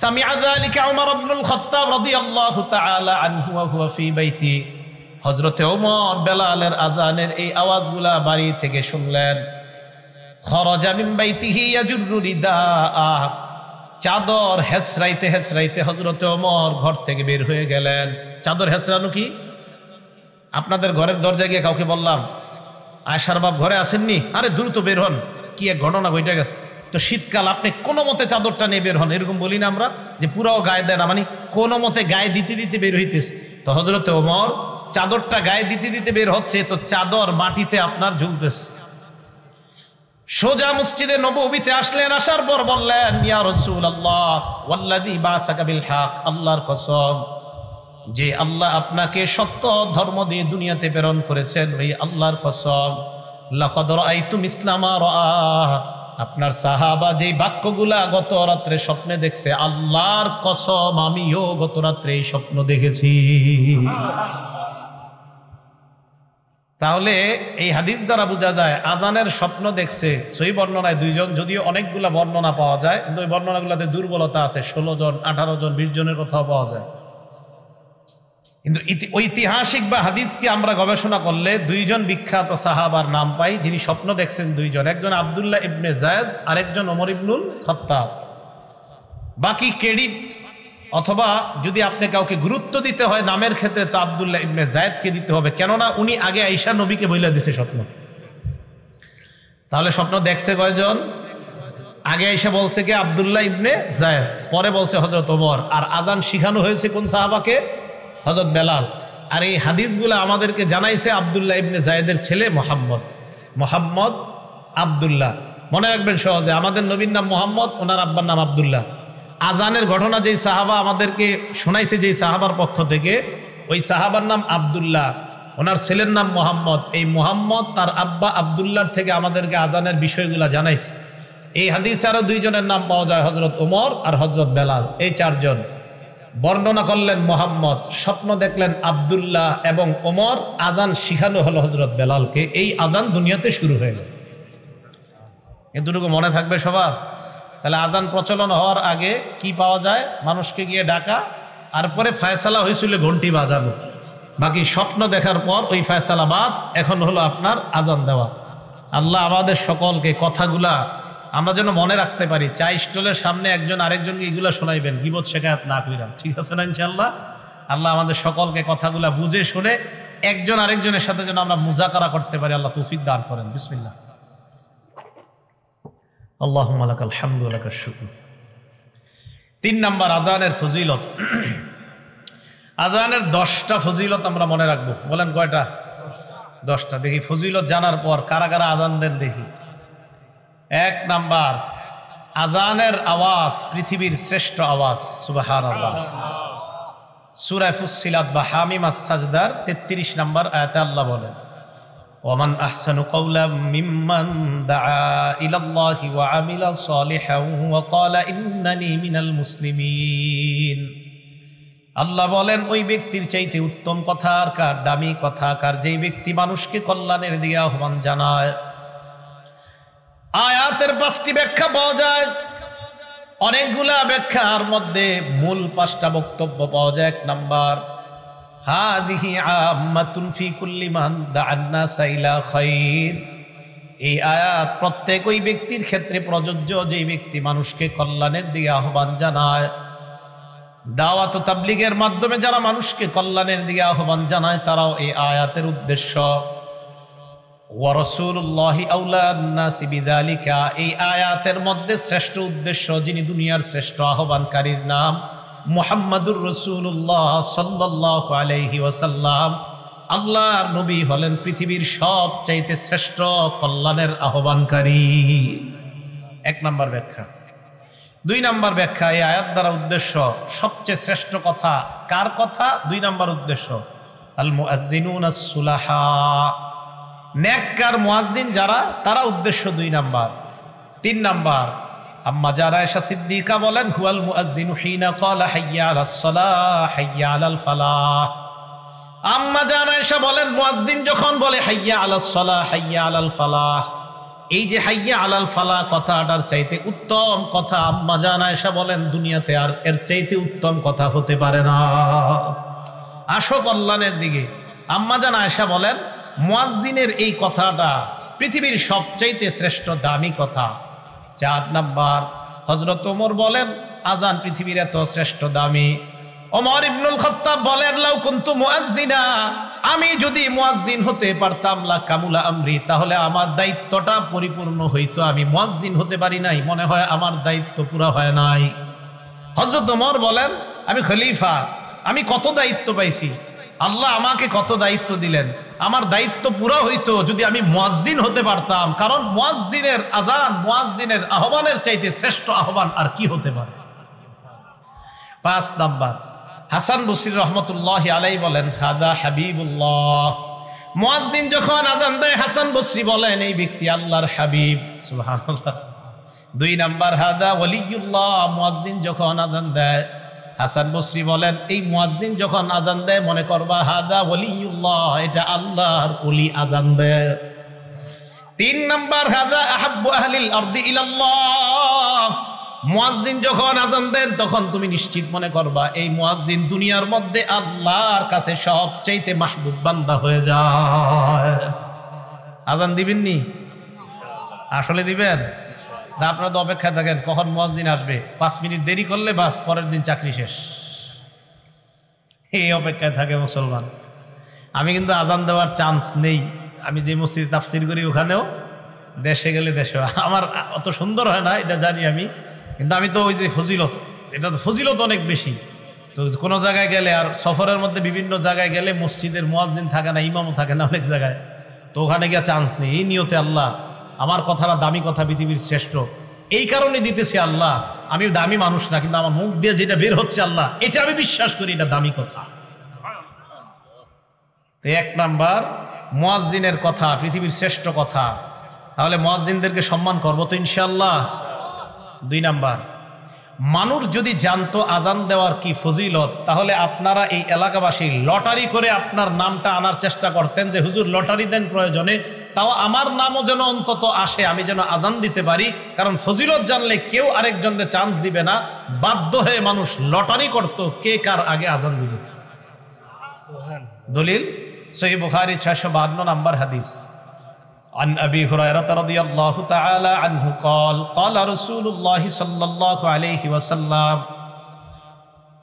সামিআ যালিকা উমর ইবনুল খাত্তাব রাদিয়াল্লাহু তাআলা আনহু ওয়া হুয়া ফি বাইতি, হযরতে ওমর বেলালের আযানের এই আওয়াজগুলা বাড়ি থেকে শুনলেন। খরাজা মিন বাইতিহি ইয়াজুরু রিদাআ, চাদর হেসরাইতে হেসরাইতে হযরতে ওমর ঘর থেকে বের হয়ে গেলেন। চাদর হেসরানো কি? আপনাদের ঘরের দরজায় গিয়ে কাউকে বললাম, আয়েশার বাপ ঘরে আসেননি, আরে দ্রুত বের হন, কি এক ঘটনা ঘটে গেছে। তো শীতকাল আপনি কোনো মতে চাদরটা নিয়ে বের হন, এরকম বলি না আমরা যে পুরাও গায়ে দেয় না, মানে কোনো মতে গায়ে দিতে দিতে বের হইতেছে। তো হযরতে ওমর চাদরটা গায়ে দিতে দিতে বের হচ্ছে, তো চাদর মাটিতে আপনার ঝুলতেছে। সোজা মসজিদে নববীতে আসলেন। আসার পর বললেন, ইয়া রাসূলুল্লাহ ওয়াল্লাযী বাসাকা বিল হক, আল্লাহর কসম যে আল্লাহ আপনাকে সত্য ধর্ম দিয়ে দুনিয়াতে প্রেরণ করেছেন, ওই আল্লাহর কসম, লাকাদ রাআইতু মিসলা মা রাআ, আপনার সাহাবা যেই বাক্যগুলা গত রাত্রে স্বপ্নে দেখছে, আল্লাহর কসম আমিও গত রাত্রে এই স্বপ্ন দেখেছি। তাহলে এই হাদিস দ্বারা বোঝা যায় আজানের স্বপ্ন দেখছে সহি বর্ণনায় দুইজন, যদিও অনেকগুলা বর্ণনা পাওয়া যায়, কিন্তু ওই বর্ণনাগুলোতে দুর্বলতা আছে, 16 জন 18 জন 20 জনের কথাও পাওয়া যায়। কিন্তু ঐতিহাসিক বা হাদিসকে আমরা গবেষণা করলে দুইজন বিখ্যাত সাহাবার নাম পাই যিনি স্বপ্ন দেখছেন দুইজন, একজন আব্দুল্লাহ ইবনে যায়েদ, আরেকজন ওমর ইবনুল খাত্তাব। বাকি ক্রেডিট অথবা যদি আপনি কাউকে গুরুত্ব দিতে হয় নামের ক্ষেত্রে তো আব্দুল্লাহ ইবনে যায়েদকে দিতে হবে, কেননা উনি আগে আয়েশা নবীকে বইলা দিছে স্বপ্ন। তাহলে স্বপ্ন দেখছে কয়জন? আগে আয়েশা বলছে কে? আব্দুল্লাহ ইবনে যায়েদ, পরে বলছে হযরত ওমর। আর আজান শিখানো হয়েছে কোন সাহাবাকে? হযরত বেলাল। আর এই হাদিসগুলো আমাদেরকে জানাইছে আব্দুল্লাহ ইবনে যায়েদের ছেলে মোহাম্মদ আব্দুল্লাহ। মনে রাখবেন সহজে, আমাদের নবীর নাম মোহাম্মদ, ওনার আব্বার নাম আব্দুল্লাহ। আজানের ঘটনা যেই সাহাবা আমাদেরকে শোনাইছে যেই সাহাবার পক্ষ থেকে, ওই সাহাবার নাম আব্দুল্লাহ, ওনার ছেলের নাম মোহাম্মদ। এই মোহাম্মদ তার আব্বা আব্দুল্লাহর থেকে আমাদেরকে আজানের বিষয়গুলা জানাইছে। এই হাদিসে আরো দুইজনের নাম পাওয়া যায়, হযরত ওমর আর হযরত বেলাল। এই চারজন বর্ণনা করলেন মোহাম্মদ, স্বপ্ন দেখলেন আব্দুল্লাহ এবং ওমর, আজান শিখানো হলো হযরত বেলালকে। এই আজান দুনিয়াতে শুরু হয়ে গেল। এতটুকু মনে থাকবে সবার। তাহলে আজান প্রচলন হওয়ার আগে কি পাওয়া যায়? মানুষকে গিয়ে ডাকা, আর পরে ফয়সালা হয়েছিল ঘন্টি বাজানো। বাকি স্বপ্ন দেখার পর ওই ফয়সালা বাদ, এখন হলো আপনার আজান দেওয়া। আল্লাহ আমাদের সকলকে কথাগুলা আমরা যেন মনে রাখতে পারি। চা স্টলের সামনে একজন আরেকজনকে এগুলা শোনাইবেন, গীবত শেখায়াত না কইরা, ঠিক আছে না ইনশাআল্লাহ? আল্লাহ আমাদের সকলকে কথাগুলা বুঝে শুনে একজন আরেকজনের সাথে যেন আমরা মুজাকারা করতে পারি, আল্লাহ তৌফিক দান করেন। বিসমিল্লাহ। আল্লাহুম্মা লাকাল হামদু ওয়া লাকাশ শুকর। 3 নাম্বার আজানের ফজিলত। আজানের 10টা ফজিলত আমরা মনে রাখবো। বলেন কয়টা? 10টা। দেখি ফজিলত জানার পর কারা কারা আজান দেন দেখি। 1 নাম্বার, আজানের আওয়াজ পৃথিবীর শ্রেষ্ঠ আওয়াজ। সুবহানাল্লাহ। সূরা ফুসসিলাত বা হামিম আস-সাজদার 33 নাম্বার আয়াতে আল্লাহ বলেন, ওয়ামান আহসানু কাওলাম মিম্মান দাআ ইলাল্লাহি ওয়া আমিলা সালিহান ওয়া ক্বালা ইন্নানি মিনাল মুসলিমিন। আল্লাহ বলেন, ওই ব্যক্তির চাইতে উত্তম কথা আর কার, দামি কথা কার, যেই ব্যক্তি মানুষকে কল্যাণের দিকে আহ্বান জানায়। আয়াতের 5টি ব্যাখ্যা পাওয়া যায়। অনেকগুলা ব্যাখ্যার মধ্যে মূল 5টা বক্তব্য পাওয়া যায়। 1 নাম্বার, হাদিহি আম্মাতুন ফি কুল্লি মান দাআন নাস ইলা খায়র। এই আয়াত প্রত্যেক ওই ব্যক্তির ক্ষেত্রে প্রযোজ্য যেই ব্যক্তি মানুষকে কল্যাণের দিকে আহ্বান জানায়। দাওয়াত ও তাবলীগের মাধ্যমে যারা মানুষকে কল্যাণের দিকে আহ্বান জানায় তারাও এই আয়াতের উদ্দেশ্য। ওয়া রাসূলুল্লাহি আওলান নাসি বিযালিকা। এই আয়াতের মধ্যে শ্রেষ্ঠ উদ্দেশ্য, যিনি দুনিয়ার শ্রেষ্ঠ আহ্বানকারীর নাম মুহাম্মাদুর রাসূলুল্লাহ সাল্লাল্লাহু আলাইহি ওয়াসাল্লাম। আল্লাহর নবী হলেন পৃথিবীর সবচাইতে শ্রেষ্ঠ কল্যাণের আহ্বানকারী। 1 নাম্বার ব্যাখ্যা। 2 নাম্বার ব্যাখ্যা, এই আয়াত দ্বারা উদ্দেশ্য সবচেয়ে শ্রেষ্ঠ কথা কার কথা? 2 নাম্বার উদ্দেশ্য আল মুআজ্জিনুনা সুলাহা, নেককার মুয়াজ্জিন যারা, তারা উদ্দেশ্য 2 নাম্বার। 3 নাম্বার, আম্মা জানা আয়েশা সিদ্দিকা বলেন, হুয়াল মুআজ্জিনু হিনা ক্বালা হাইয়া আলাস সালাহ হাইয়া আলাল ফালাহ। আম্মা জানা আয়েশা বলেন, মুয়াজ্জিন যখন বলে হাইয়া আলাস সালাহ হাইয়া আলাল ফালাহ, এই যে হাইয়া আলাল ফালাহ কথাটার চাইতে উত্তম কথা আম্মা জানা আয়েশা বলেন দুনিয়াতে আর এর চাইতে উত্তম কথা হতে পারে না। আসো কল্যাণের দিকে। আম্মা জানা আয়েশা বলেন, মুয়াজ্জিনের এই কথাটা পৃথিবীর সবচাইতে শ্রেষ্ঠ দামি কথা। 4 নাম্বার, হযরত ওমর বলেন, আজান পৃথিবীর এত শ্রেষ্ঠ দামি। ওমর ইবনুল খাত্তাব বলেন, লাউ কুনতু মুআজ্জিনা, আমি যদি মুয়াজ্জিন হতে পারতাম, লা কামুলা আমরি, তাহলে আমার দায়িত্বটা পরিপূর্ণ হইতো। আমি মুয়াজ্জিন হতে পারি নাই, মনে হয় আমার দায়িত্ব পুরা হয় নাই। হযরত ওমর বলেন, আমি খলিফা, আমি কত দায়িত্ব পাইছি, আল্লাহ আমাকে কত দায়িত্ব দিলেন, আমার দায়িত্ব পুরা হইতো যদি আমি মুয়াজ্জিন হতে পারতাম। কারণ মুয়াজ্জিনের আজান, মুয়াজ্জিনের আহ্বানের চাইতে শ্রেষ্ঠ আহ্বান আর কি হতে পারে। 5 নাম্বার, হাসান বসরি রহমতুল্লাহি আলাইহি বলেন, হাদা হাবিবুল্লাহ। মুয়াজ্জিন যখন আজান দেয়, হাসান বসরি বলেন, এই ব্যক্তি আল্লাহর হাবিব। সুবহানাল্লাহ। 2 নাম্বার, হাদা ওয়ালিউল্লাহ। মুয়াজ্জিন যখন আজান দেয়, হাসান বসরি বলেন, এই মুয়াজ্জিন যখন আজান দেয় মনে করবা হাদা ওলিউল্লাহ, এটা আল্লাহর ওলি আজান দেয়। 3 নাম্বার, হাদা আহাব্বু আহলিল আরদি ইলাল্লাহ, মুয়াজ্জিন যখন আজান দেন তখন তুমি নিশ্চিত মনে করবা এই মুয়াজ্জিন দুনিয়ার মধ্যে আল্লাহর কাছে সবচাইতে মাহবুব বান্দা হয়ে যায়। আজান দিবেন নি? আসলে দিবেন না? আপনারা তো অপেক্ষায় থাকেন কখন মুয়াজ্জিন আসবে, 5 মিনিট দেরি করলে বাস পরের দিন চাকরি শেষ, এই অপেক্ষায় থাকে মুসলমান। আমি কিন্তু আজান দেওয়ার চান্স নেই, আমি যে মসজিদে তাফসির করি ওখানেও দেশে গেলে দেশে, আমার অত সুন্দর হয় না এটা জানি আমি, কিন্তু আমি তো ওই যে ফজিলত, এটা তো ফজিলত অনেক বেশি। তো কোনো জায়গায় গেলে, আর সফরের মধ্যে বিভিন্ন জায়গায় গেলে মসজিদের মুয়াজ্জিন থাকে না, ইমামও থাকে না অনেক জায়গায়, তো ওখানে গিয়ে চান্স নেই। এই নিয়তে আল্লাহ আমার কথাটা দামি কথা, পৃথিবীর শ্রেষ্ঠ, এই কারণে দিতেছে আল্লাহ। আমি দামি মানুষ না, কিন্তু আমার মুখ দিয়ে যেটা বের হচ্ছে আল্লাহ, এটা আমি বিশ্বাস করি এটা দামি কথা। 1 নাম্বার মুয়াজ্জিনের কথা পৃথিবীর শ্রেষ্ঠ কথা, তাহলে মুয়াজ্জিনদেরকে সম্মান করবো তো ইনশাআল্লাহ। 2 নাম্বার, মানুষ যদি জানতো আজান দেওয়ার কি ফজিলত, তাহলে আপনারা এই এলাকাবাসী লটারি করে আপনার নামটা আনার চেষ্টা করতেন যে হুজুর লটারি দেন প্রয়োজনে, তাও আমার নামও যেন অন্তত আসে, আমি যেন আজান দিতে পারি। কারণ ফজিলত জানলে কেউ আরেকজনকে চান্স দিবে না, বাধ্য হয়ে মানুষ লটারি করত কে কার আগে আজান দিবে। দলিল সহিহ বুখারী 652 নম্বর হাদিস। عن أبي هريرة رضي الله تعالى عنه قال قال رسول الله صلى الله عليه وسلم,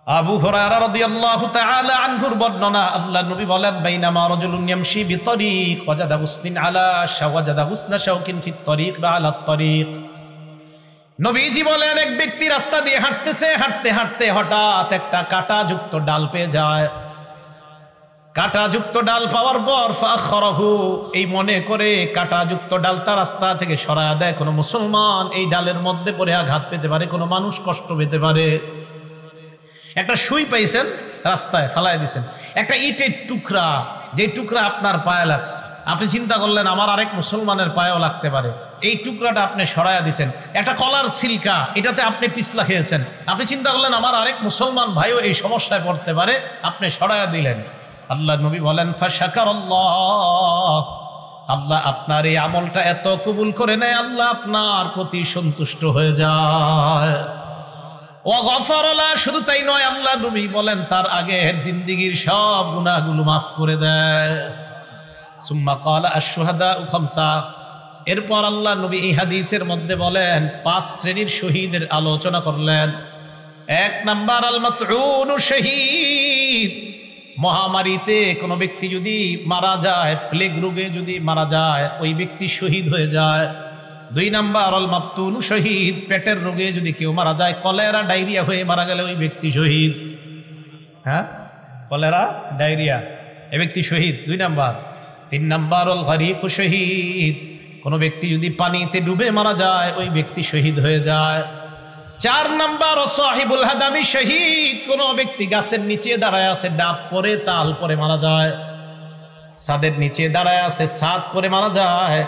আবু হুরায়রা রাদিয়াল্লাহু তাআলা আনহুর বর্ণনা, আল্লাহর নবী বলেন, বাইনামা রাজুলুন ইয়ামশি বিতরিক ওয়াজাদা হুসনিন আলা শাওয়াজাদা হুসনা শাওকিন ফিত তরিক বা আলা তরিক। নবীজি বলেন, এক ব্যক্তি রাস্তা দিয়ে হাঁটতেছে, হাঁটতে হাঁটতে হঠাৎ একটা কাঁটাযুক্ত ডাল পেয়ে যায়। কাঁটাযুক্ত ডাল পাওয়ার পর ফাখরাহু, এই মনে করে কাঁটাযুক্ত ডালটা রাস্তা থেকে সরায়া দেয়, কোনো মুসলমান এই ডালের মধ্যে পড়ে আঘাত পেতে পারে, কোনো মানুষ কষ্ট পেতে পারে। একটা সুই পাইছেন রাস্তায় ফালাই দিয়েছেন, একটা ইটের টুকরা, যে টুকরা আপনার পায়ে লাগছে, আপনি চিন্তা করলেন আমার আরেক মুসলমানের পায়েও লাগতে পারে, এই টুকরাটা আপনি সরায়া দিয়েছেন। একটা কলার সিলকা, এটাতে আপনি পিছলা খেয়েছেন, আপনি চিন্তা করলেন আমার আরেক মুসলমান ভাইও এই সমস্যায় পড়তে পারে, আপনি সরায়া দিলেন। আল্লাহ নবী বলেন, ফাশাকারাল্লাহ, আল্লাহ আপনার এই আমলটা এত কবুল করে নেয়, আল্লাহ আপনার প্রতি সন্তুষ্ট হয়ে যায়। ওয়া গফার লা, শুধু তাই নয়, আল্লাহ নবী বলেন তার আগের জিন্দেগীর সব গুনাহগুলো মাফ করে দেয়। সুম্মা ক্বালা আশ-শুহাদাউ খামসা, এরপর আল্লাহ নবী এই হাদিসের মধ্যে বলেন 5 শ্রেণীর শহীদের আলোচনা করলেন। 1 নাম্বার, আল মাতউনু শহীদ, মহামারীতে কোনো ব্যক্তি যদি মারা যায়, প্লেগ রোগে যদি মারা যায়, ওই ব্যক্তি শহীদ হয়ে যায়। 2 নাম্বার, আল মাবতুনু শহীদ, পেটের রোগে যদি কেউ মারা যায়, কলেরা ডায়রিয়া হয়ে মারা গেলে ওই ব্যক্তি শহীদ। হ্যাঁ, কলেরা ডায়রিয়া, এই ব্যক্তি শহীদ 2 নাম্বার। 3 নাম্বার, আল গরিকু শহীদ, কোনো ব্যক্তি যদি পানিতে ডুবে মারা যায়, ওই ব্যক্তি শহীদ হয়ে যায়। 4 নাম্বার, সাহিবুল হাদামি শহীদ, কোন ব্যক্তি গাছের নিচে দাঁড়ায় আছে, ডাব পরে তাল পরে মারা যায়, ছাদের নিচে দাঁড়ায় আছে, ছাদ পরে মারা যায়।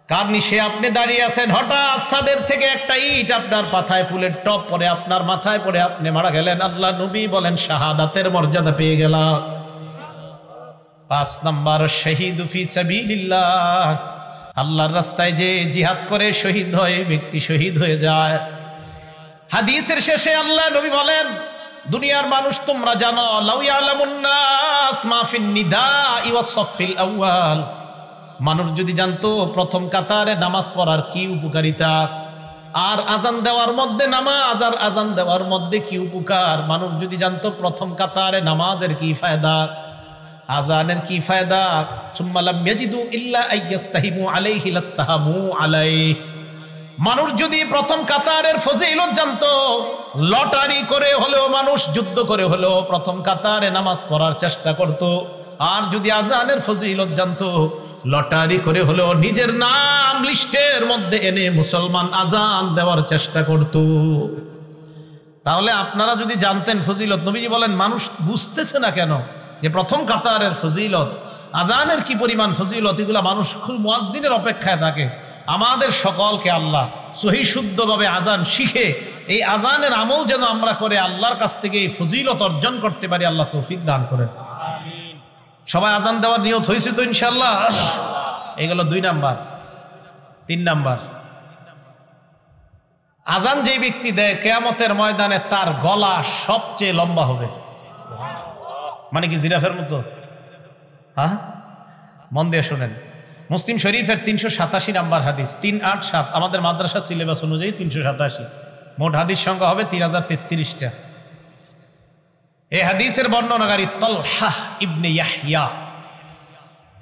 কার নিচে আপনি দাঁড়িয়ে আছেন, হঠাৎ ছাদের থেকে একটা ইট আপনার মাথায়, ফুলের টপ পরে আপনার মাথায় পড়ে আপনি মারা গেলেন, আল্লাহ নবী বলেন শাহাদাতের মর্যাদা পেয়ে গেলাম। 5 নাম্বার, শহীদু ফি সাবিলিল্লাহ, আল্লাহর রাস্তায় যে জিহাদ করে শহীদ হয়, ব্যক্তি শহীদ হয়ে যায়। হাদিসের শেষে আল্লাহ নবী বলেন, দুনিয়ার মানুষ তোমরা জানো, লাউ ইয়ালামুন নাস মা ফিন নিদাই ওয়াস সাফিল আউয়াল, মানুষ যদি জানতো প্রথম কাতারে নামাজ পড়ার কি উপকারিতা, আর আজান দেওয়ার মধ্যে নামাজ আর আজান দেওয়ার মধ্যে কি উপকার, মানুষ যদি জানতো প্রথম কাতারে নামাজের কি ফায়দা, আজানের কি ফায়দা, সুম্মা লাম ইয়াজিদু ইল্লা আইয়াস্তাহিমু আলাইহি লাস্তাহামু আলাইহি, মানুষ যদি প্রথম কাতারের ফজিলত জানতো, লটারি করে হলেও মানুষ যুদ্ধ করে হলেও প্রথম কাতারে নামাজ পড়ার চেষ্টা করত। আর যদি আজানের ফজিলত জানতো, লটারি করে হলেও নিজের নাম লিস্টের মধ্যে এনে মুসলমান আজান দেওয়ার চেষ্টা করত। তাহলে আপনারা যদি জানতেন ফজিলত, নবীজি বলেন মানুষ বুঝতেছে না কেন যে প্রথম কাতারের ফজিলত, আজানের কি পরিমাণ ফজিলত, এগুলা মানুষ খুব মুয়াজ্জিনের অপেক্ষায় থাকে। আমাদের সকলকে আল্লাহ সহি শুদ্ধভাবে আজান শিখে এই আজানের আমল যেন আমরা করে আল্লাহর কাছ থেকে এই ফজিলত অর্জন করতে পারি, আল্লাহ তৌফিক দান করেন। সবাই আজান দেওয়ার নিয়ত হয়েছে তো ইনশাআল্লাহ? এগুলো 2 নাম্বার। 3 নাম্বার, আজান যেই ব্যক্তি দেয় কিয়ামতের ময়দানে তার গলা সবচেয়ে লম্বা হবে। মানে কি জিরাফের মতো? হ্যাঁ, মন দিয়ে শোনেন। মুসলিম শরীফের 387 নাম্বার হাদিস, 387, আমাদের মাদ্রাসা সিলেবাস অনুযায়ী 387, মোট হাদিস সংখ্যা হবে 3033টা। এই হাদিসের বর্ণনাকারী তলহা ইবনে ইয়াহইয়া।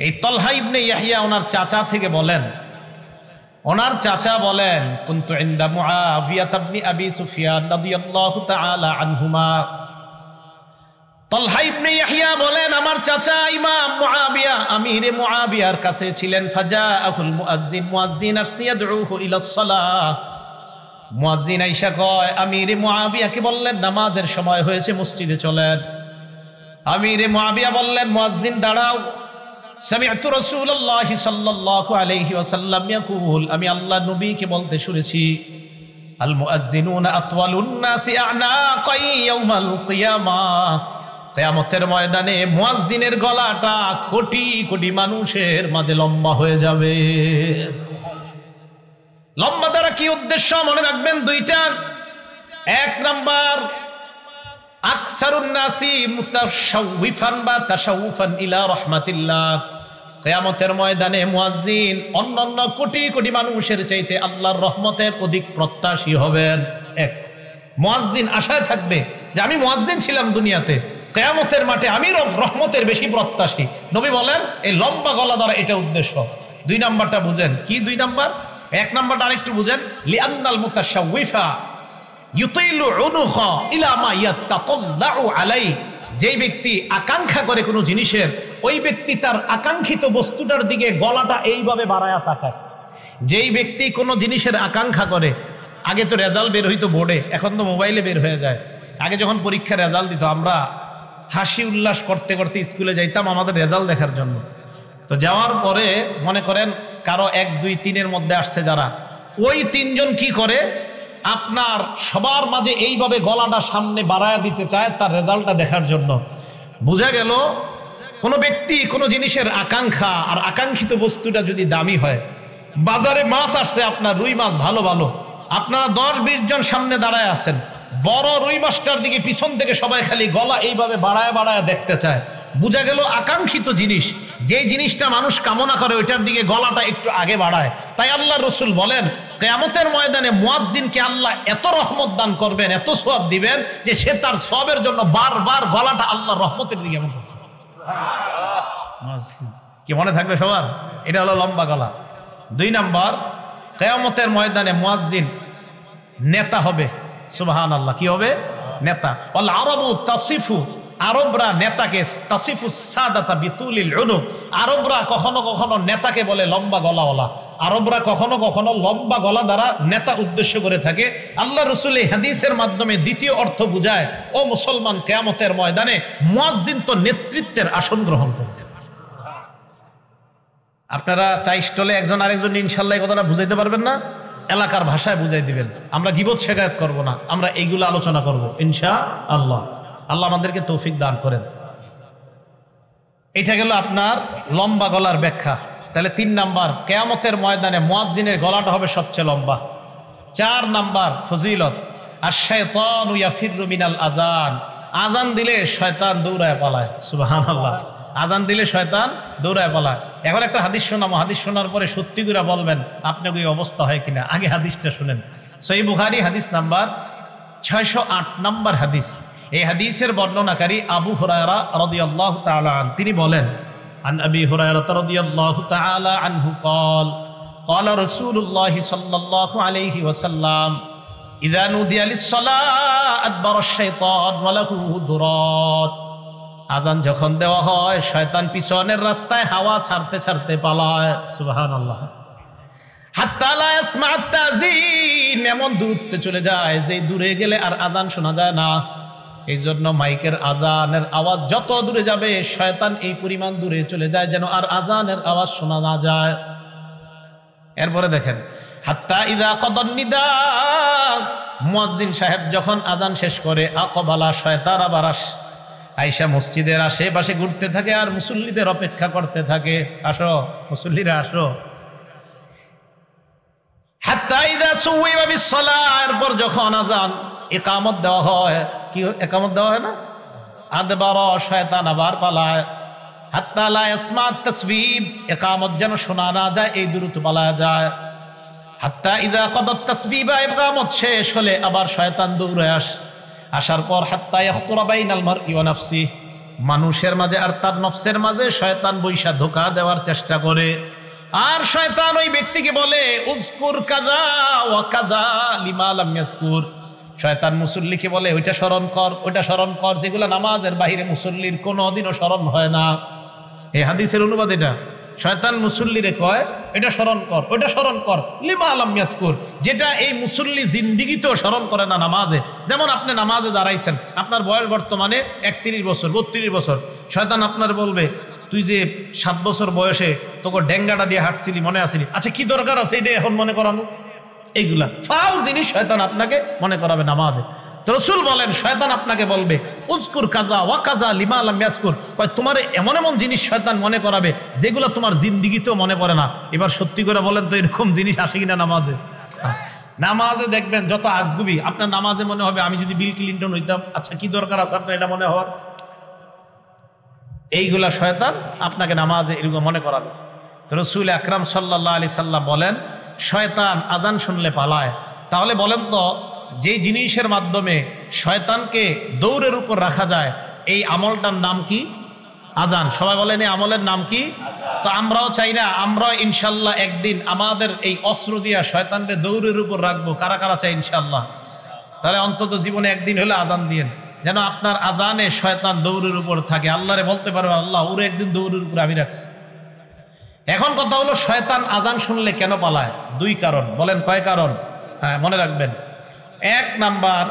এই তলহা ইবনে ইয়াহইয়া ওনার চাচা থেকে বলেন, ওনার চাচা বলেন, কুনতু ইনদা মুআবিয়া ইবনে আবি সুফিয়ান রাদিয়াল্লাহু তাআলা আনহুমা। তলহা ইবনে ইয়াহইয়া বলেন, আমার চাচা ইমাম মুআবিয়া আমিরে মুআবিয়ার কাছে ছিলেন। ফাজাআহুল মুয়াজ্জিন, মুয়াজ্জিন আসছে ইয়াদউহু ইলাস সালাহ। মুয়াজ্জিন আইসা কয়, আমিরে মুআবিয়াকে বললেন নামাজের সময় হয়েছে, মসজিদে চলেন। আমিরে মুআবিয়া বললেন, মুয়াজ্জিন দাঁড়াও। সামি'তু রাসূলুল্লাহি সাল্লাল্লাহু আলাইহি ওয়াসাল্লাম ইয়াকুল, আমি আল্লাহ নবীকে বলতে শুনেছি, আল মুয়াজ্জিনুনা আতওয়ালুন নাসি আ'নাকাই ইয়াউমাল কিয়ামাহ। কিয়ামতের ময়দানে মুয়াজ্জিনের গলাটা কোটি কোটি মানুষের মাঝে লম্বা হয়ে যাবে। লম্বা দ্বারা কি উদ্দেশ্য মনে রাখবেন? 2টা। 1 নাম্বার, আকসারুন নাসি মুতাশাউফান বা তাশাউফান ইলা রাহমাতিল্লাহ। কিয়ামতের ময়দানে মুয়াজ্জিন অন্যান্য কোটি কোটি মানুষের চাইতে আল্লাহর রহমতের অধিক প্রত্যাশী হবেন। 1, মুয়াজ্জিন আশায় থাকবে যে আমি মুয়াজ্জিন ছিলাম দুনিয়াতে, কিয়ামতের মাঠে আমি রহমতের বেশি প্রত্যাশী। নবী বলেন এই লম্বা গলা দ্বারা এটা উদ্দেশ্য। 2 নাম্বারটা বুঝেন। কি 2 নাম্বার? 1 নাম্বারটা আরেকটু বুঝেন। লিআন্নাল মুতাশাউফা ইউতিলু উনুখা ইলা মা ইয়াতাতাল্লাউ আলাই। যেই ব্যক্তি আকাঙ্ক্ষা করে কোনো জিনিসের, ওই ব্যক্তি তার আকাঙ্ক্ষিত বস্তুটার দিকে গলাটা এইভাবে বাড়ায়া তাকায়। যেই ব্যক্তি কোনো জিনিসের আকাঙ্ক্ষা করে, আগে তো রেজাল্ট বের হইতো বোর্ডে, এখন তো মোবাইলে বের হয়ে যায়। আগে যখন পরীক্ষার রেজাল্ট দিত আমরা হাসি উল্লাস করতে করতে স্কুলে যাইতাম আমাদের রেজাল্ট দেখার জন্য। তো যাওয়ার পরে মনে করেন কারো 1, 2, 3-এর মধ্যে আসছে যারা, ওই 3 জন কি করে আপনার সবার মাঝে এইভাবে গলাটা সামনে বাড়ায় দিতে চায় তার রেজাল্টটা দেখার জন্য। বোঝা গেল কোনো ব্যক্তি কোনো জিনিসের আকাঙ্ক্ষা আর আকাঙ্ক্ষিত বস্তুটা যদি দামি হয়, বাজারে মাছ আসছে আপনার রুই মাছ ভালো ভালো, আপনারা 10-20 জন সামনে দাঁড়ায় আছেন, বড় রুই মাছটার দিকে পিছন থেকে সবাই খালি গলা এইভাবে বাড়ায় বাড়ায় দেখতে চায়। বোঝা গেল আকাঙ্ক্ষিত জিনিস, যেই জিনিসটা মানুষ কামনা করে ওইটার দিকে গলাটা একটু আগে বাড়ায়। তাই আল্লাহ রসুল বলেন কিয়ামতের ময়দানে মুয়াজ্জিনকে আল্লাহ এত রহমত দান করবেন, এত সওয়াব দিবেন যে সে তার সওয়াবের জন্য বারবার গলাটা আল্লাহর রহমতের দিকে এমন করবে। কি মনে থাকবে সবার? এটা হলো লম্বা গলা। 2 নাম্বার, কিয়ামতের ময়দানে মুয়াজ্জিন নেতা হবে। সুবহানাল্লাহ। কি হবে? নেতা। ওয়াল আরাবু তাসিফু, আরবরা নেতাকে তাসিফু সাদাতা বিতুলিল উনুক। আরবরা কখনো কখনো নেতাকে বলে লম্বা গলাওয়ালা। আরবরা কখনো কখনো লম্বা গলা দ্বারা নেতা উদ্দেশ্য করে থাকে। আল্লাহ রাসূল এই হাদিসের মাধ্যমে দ্বিতীয় অর্থ বুঝায়, ও মুসলমান, কিয়ামতের ময়দানে মুয়াজ্জিন তো নেতৃত্বের আসন গ্রহণ করবে। আপনারা চা স্টলে একজন আরেকজন ইনশাআল্লাহ এই কথাটা বুঝাইতে পারবেন না? এলাকার ভাষায় বুঝাই দিবেন। আমরা গীবত শেখায়ত করব না, আমরা এইগুলো আলোচনা করব ইনশাআল্লাহ। আল্লাহ আমাদেরকে তৌফিক দান করেন। এটা গেল আপনার লম্বা গলার ব্যাখ্যা। তাহলে 3 নাম্বার, কিয়ামতের ময়দানে মুয়াজ্জিনের গলাটা হবে সবচেয়ে লম্বা। 4 নাম্বার ফজিলত, আশ-শায়তানু ইয়াফিরু মিনাল আযান। আজান দিলে শয়তান দৌড়ায় পালায়। সুবহানাল্লাহ। আজান দিলে শয়তান দৌড়ায় পালায়। এখন একটা হাদিস শোনাবো, হাদিস শোনার পরে সত্যি করে বলবেন আপনার এই অবস্থা হয় কিনা। আগে হাদিসটা শুনেন। সহিহ বুখারী হাদিস নাম্বার 608 নাম্বার হাদিস। এই হাদিসের বর্ণনাকারী আবু হুরায়রা রাদিয়াল্লাহু তাআলা আন, তিনি বলেন, আন আবি হুরায়রা রাদিয়াল্লাহু তাআলা আনহু قال قال رسول الله صلى الله عليه وسلم اذا نودي للصلاه ادبر الشيطان وله درات। আজান যখন দেওয়া হয় শয়তান পিছনের রাস্তায় হাওয়া ছাড়তে ছাড়তে পালায়। সুবহানাল্লাহ। হাত্তা লা ইয়াসমা'ু আত-তাযীন, এমন দূরত্বে চলে যায় যে দূরে গেলে আর আজান শোনা যায় না। এই জন্য মাইকের আজানের আওয়াজ যত দূরে যাবে শয়তান এই পরিমাণ দূরে চলে যায় যেন আর আজানের আওয়াজ শোনা না যায়। এরপরে দেখেন, হাত্তা ইযা কদান নিদা, মুয়াজ্জিন সাহেব যখন আজান শেষ করে, আকবালা, শয়তান আবার আইসা মসজিদের আশেপাশে ঘুরতে থাকে আর মুসল্লিদের অপেক্ষা করতে থাকে, আসো মুসল্লিরা আসো। হাত্তা ইযা সুয়িবা বিসসালাহ, এরপর যখন আজান ইকামত দেওয়া হয়, কি ইকামত দেওয়া হয় না, আদবারা, শয়তান আবার পালায়। হাত্তা লা ইয়াসমা তাসবিব, ইকামত যেন শোনা না যায় এই দ্রুত পালায় যায়। হাত্তা ইযা কদাত তাসবিবা, ইকামত শেষ হলে আবার শয়তান দৌড়ে আসার পর হাত্তা ইয়াখতুরা বাইনাল মারই ওয়া নাফসি, মানুষের মাঝে আর তার নফসের মাঝে শয়তান বৈশা ধোঁকা দেওয়ার চেষ্টা করে। আর শয়তান ওই ব্যক্তিকে বলে উযকুর কাযা ওয়া কাযা লিমা লাম ইয়াযকুর, শয়তান মুসল্লিকে বলে ওইটা স্মরণ কর, ওইটা স্মরণ কর, যেগুলো নামাজের বাহিরে মুসল্লির কোনোদিনও স্মরণ হয় না। এই হাদিসের অনুবাদ এটা, শয়তান মুসল্লিরে কয় এটা স্মরণ কর, ওইটা স্মরণ কর, লিমা লাম ইয়াযকুর, যেটা এই মুসল্লি জিন্দিগিতেও স্মরণ করে না নামাজে। যেমন আপনি নামাজে দাঁড়াইছেন, আপনার বয়স বর্তমানে 31 বছর 32 বছর, শয়তান আপনার বলবে তুই যে 7 বছর বয়সে তোকে ডেঙ্গাটা দিয়ে হাঁটছিলি মনে আসিনি, আচ্ছা কি দরকার আছে এটা এখন মনে করানো? এইগুলা ফাউল জিনিস শয়তান আপনাকে মনে করাবে নামাজে। তো রাসূল বলেন শয়তান আপনাকে বলবে উযকুর কাযা ওয়া কাযা লিমা লাম ইয়াযকুর, তোমার এমন এমন জিনিস শয়তান মনে করাবে যেগুলো তোমার জিন্দেগিতেও মনে পড়ে না। এবার সত্যি করে বলেন তো এরকম জিনিস আসে কিনা নামাজে? নামাজে দেখবেন যত আজগুবি, আপনার নামাজে মনে হবে আমি যদি বিল ক্লিনটন হইতাম, আচ্ছা কি দরকার আছে আপনার এটা মনে হওয়ার? এইগুলা শয়তান আপনাকে নামাজে এরকম মনে করাবে। তো রাসূল আকরাম সাল্লাল্লাহু আলাইহি সাল্লাম বলেন শয়তান আজান শুনলে পালায়। তাহলে বলেন তো যে জিনিসের মাধ্যমে শয়তানকে দৌড়ের উপর রাখা যায় এই আমলটার নাম কি? আজান। সবাই বলেন এই আমলের নাম কি? তো আমরাও চাই না, আমরাও ইনশাল্লাহ একদিন আমাদের এই অস্ত্র দিয়া শয়তানকে দৌড়ের উপর রাখবো। কারা কারা চাই ইনশাল্লাহ? তাহলে অন্তত জীবনে একদিন হলে আজান দিয়েন, যেন আপনার আজানে শয়তান দৌড়ের উপর থাকে, আল্লাহরে বলতে পারবে আল্লাহ ওরে একদিন দৌড়ের উপর আমি রাখছি। এখন কথা হলো শয়তান আজান শুনলে কেন পালায়? 2 কারণ। বলেন কয় কারণ? হ্যাঁ মনে রাখবেন। 1 নাম্বার,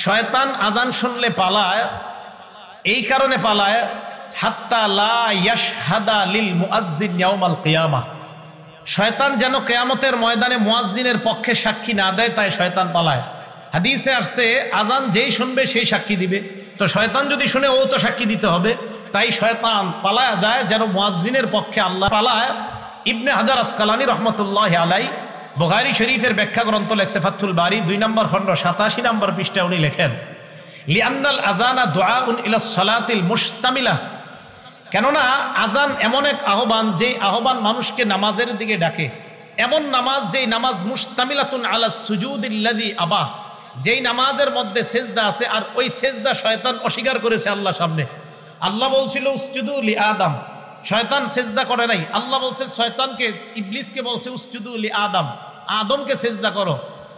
শয়তান আজান শুনলে পালায় এই কারণে পালায় হাত্তা লা ইয়াশহাদা লিল মুআজ্জিন ইয়াউমাল কিয়ামাহ, শয়তান যেন কিয়ামতের ময়দানে মুয়াজ্জিনের পক্ষে সাক্ষী না দেয়, তাই শয়তান পালায়। হাদিসে আসছে আজান যেই শুনবে সেই সাক্ষী দিবে, তো শয়তান যদি শুনে ও তো সাক্ষী দিতে হবে, তাই শয়তান পালায়া যায় যেন মুয়াজ্জিনের পক্ষে আল্লাহ পালায়। ইবনে হাজার আসকালানী রহমতুল্লাহ আলাই বুখারী শরীফের ব্যাখ্যা গ্রন্থ লেখছে ফাথুল বারী 2 নম্বর খণ্ড 87 নম্বর পৃষ্ঠায় উনি লেখেন লিআন্নাল আযানা দুআউন ইলা সালাতিল মুশতামিলাহ, কেননা আজান এমন এক আহ্বান যেই আহ্বান মানুষকে নামাজের দিকে ডাকে, এমন নামাজ যেই নামাজ মুশতামিলাতুন আলা সুজুদিল্লাযী আবাহ, যেই নামাজের মধ্যে সেজদা আছে আর ওই সেজদা শয়তান অস্বীকার করেছে আল্লাহর সামনে। আল্লাহ বলছিল উসজুদু লি আদম, শয়তান সেজদা করে নাই। আল্লাহ বলছে শয়তানকে, ইবলিসকে বলছে উসজুদু লি আদম, আদমকে সেজদা করো,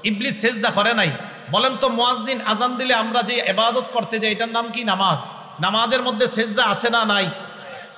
ইবলিস সেজদা করে নাই। বলেন তো মুয়াজ্জিন আজান দিলে আমরা যে ইবাদত করতে যাই এটার নাম কি? নামাজ। নামাজের মধ্যে সেজদা আছে না নাই?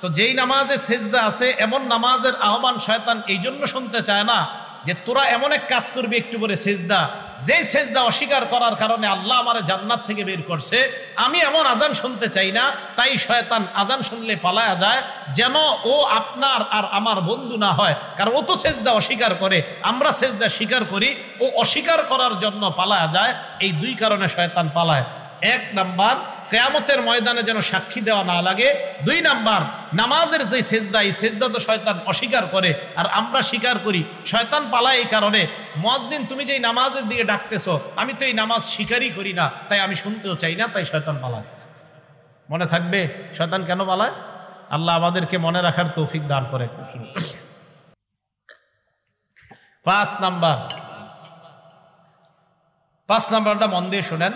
তো যেই নামাজে সেজদা আছে এমন নামাজের আহ্বান শয়তান এই জন্য শুনতে চায় না যে তোরা এমন এক কাজ করবি একটু করে সেজদা, যেই সেজদা অস্বীকার করার কারণে আল্লাহ আমারে জান্নাত থেকে বের করছে, আমি এমন আজান শুনতে চাই না। তাই শয়তান আজান শুনলে পালায়া যায় যেন ও আপনার আর আমার বন্ধু না হয়, কারণ ও তো সেজদা অস্বীকার করে, আমরা সেজদা স্বীকার করি, ও অস্বীকার করার জন্য পালায়া যায়। এই 2 কারণে শয়তান পালায়। 1 নাম্বার কিয়ামতের ময়দানে যেন সাক্ষী দেওয়া না লাগে। 2 নাম্বার নামাজের যে সেজদা, এই সেজদা তো শয়তান অস্বীকার করে আর আমরা স্বীকার করি, শয়তান পালায় এই কারণে। মুয়াজ্জিন তুমি যেই নামাজের দিকে ডাকতেছো আমি তো এই নামাজ স্বীকারই করি না, তাই আমি শুনতেও চাই না, তাই শয়তান পালায়। মনে থাকবে শয়তান কেন পালায়? আল্লাহ আমাদেরকে মনে রাখার তৌফিক দান করে। 5 নাম্বারটা মন দিয়ে শুনেন।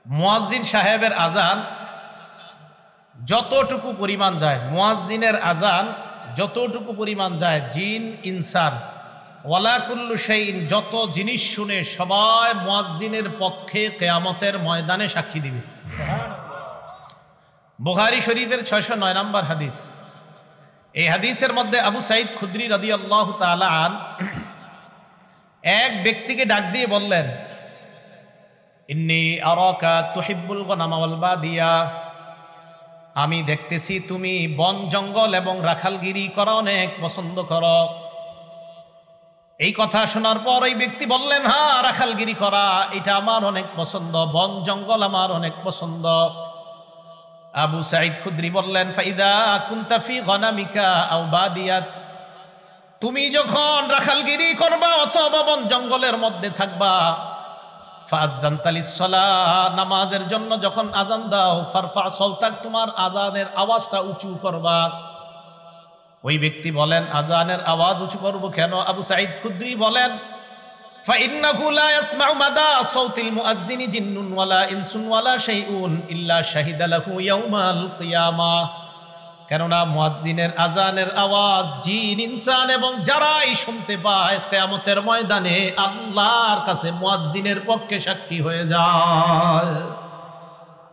মুয়াজ্জিন সাহেবের আজান যতটুকু পরিমাণ যায়, মুয়াজ্জিনের আজান যতটুকু পরিমাণ যায়, জিন ইনসান ওয়ালা কুল্লু শাইইন, যত জিনিস শুনে সবাই মুয়াজ্জিনের পক্ষে কিয়ামতের ময়দানে সাক্ষী দিবে। বুখারী শরীফের 609 নম্বর হাদিস। এই হাদিসের মধ্যে আবু সাঈদ খুদরি রাদিয়াল্লাহু তাআলা আন এক ব্যক্তিকে ডাক দিয়ে বললেন ইন্নী আরাকা তুহিব্বুল গনামা ওয়াল বাদিয়া, আমি দেখতেছি তুমি বন জঙ্গল এবং রাখালগিরি করা অনেক পছন্দ করো। এই কথা শোনার পর ওই ব্যক্তি বললেন, হ্যাঁ, রাখালগিরি করা এটা আমার অনেক পছন্দ, বন জঙ্গল আমার অনেক পছন্দ। আবু সাঈদ খুদরি বললেন, ফাইদা কুনতা ফি গনামিকা আও বাদিয়াত, তুমি যখন রাখালগিরি করবা অথবা বন জঙ্গলের মধ্যে থাকবা, ফাযানতালিস সালাহ, নামাজের জন্য যখন আজান দাও, ফারফা সাওতাক, তোমার আজানের আওয়াজটা উঁচু করবা। ওই ব্যক্তি বলেন, আজানের আওয়াজ উঁচু করব কেন? আবু সাঈদ খুদরি বলেন, ফাইন্নাহু লা ইয়াসমাউ মাদা সাওতিল মুআজ্জিনি জিন্নুন ওয়ালা ইনসুন ওয়ালা শাইউন ইল্লা শাহিদা লাহু ইয়াউমাল কিয়ামাহ, কেননা মুয়াজ্জিনের আজানের আওয়াজ জিন, ইনসান এবং যারাই শুনতে পায় কিয়ামতের ময়দানে আল্লাহর কাছে মুয়াজ্জিনের পক্ষে সাক্ষী হয়ে যায়।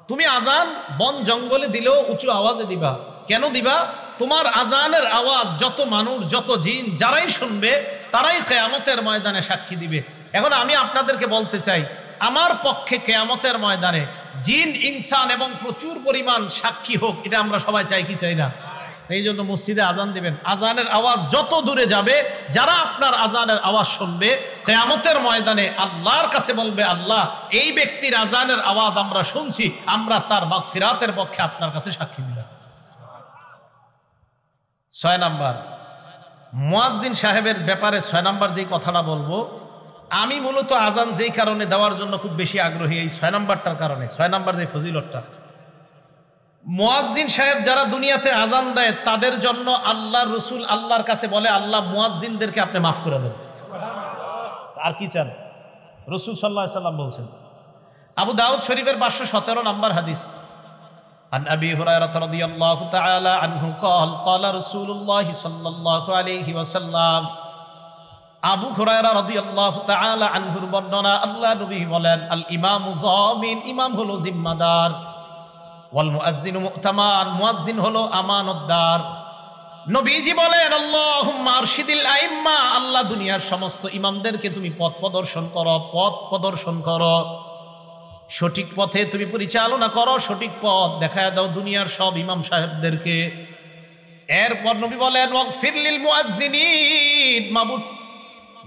তুমি আজান বন জঙ্গলে দিলেও উঁচু আওয়াজে দিবা। কেন দিবা? তোমার আজানের আওয়াজ যত মানুষ, যত জিন যারাই শুনবে তারাই কিয়ামতের ময়দানে সাক্ষী দিবে। এখন আমি আপনাদেরকে বলতে চাই, আমার পক্ষে কিয়ামতের ময়দানে জিন, ইনসান এবং প্রচুর পরিমাণ সাক্ষী হোক, এটা আমরা সবাই চাই কি চাই না? এই জন্য মসজিদে আজান দিবেন, আজানের আওয়াজ যত দূরে যাবে, যারা আপনার আজানের আওয়াজ শুনবে কিয়ামতের ময়দানে আল্লাহর কাছে বলবে, আল্লাহ, এই ব্যক্তির আজানের আওয়াজ আমরা শুনছি, আমরা তার মাগফিরাতের পক্ষে আপনার কাছে সাক্ষী দিলাম। 6 নাম্বার, মুয়াজ্জিন সাহেবের ব্যাপারে 6 নাম্বার যে কথাটা বলবো, আমি মূলত আজান যেই কারণে দেওয়ার জন্য খুব বেশি আগ্রহী, এই 6 নাম্বারটার কারণে। 6 নাম্বার যে ফজিলতটা, মুয়াজ্জিন সাহেব যারা দুনিয়াতে আজান দেয় তাদের জন্য আল্লাহর রাসূল আল্লাহর কাছে বলে, আল্লাহ মুয়াজ্জিনদেরকে আপনি মাফ করে দেন। আর কি চান? রাসূল সাল্লাল্লাহু আলাইহি সাল্লাম বলছেন। আবু দাউদ শরীফের 517 নাম্বার হাদিস, عن أبي هريرة رضي الله تعالى عنه قال قال رسول الله صلى الله عليه وسلم, আবু হুরায়রা রাদিয়াল্লাহু তাআলা আনহুর বর্ণনা, আল্লাহ নবী বলেন, আল ইমামু যামিন, ইমাম হলো জিম্মাদার, ওয়াল মুয়াজ্জিনু মু'তামান, মুয়াজ্জিন হলো আমানতদার। নবীজি বলেন, আল্লাহুম্মা আরশিদিল আইম্মা, আল্লাহ দুনিয়ার সমস্ত ইমামদেরকে তুমি পথ প্রদর্শন করো, পথ প্রদর্শন করো, সঠিক পথে তুমি পরিচালনা করো, সঠিক পথ দেখায় দাও দুনিয়ার সব ইমাম সাহেবদেরকে। এরপর নবী বলেন, ওয়াগফির লিল মুয়াজ্জিনিন, মাবুদ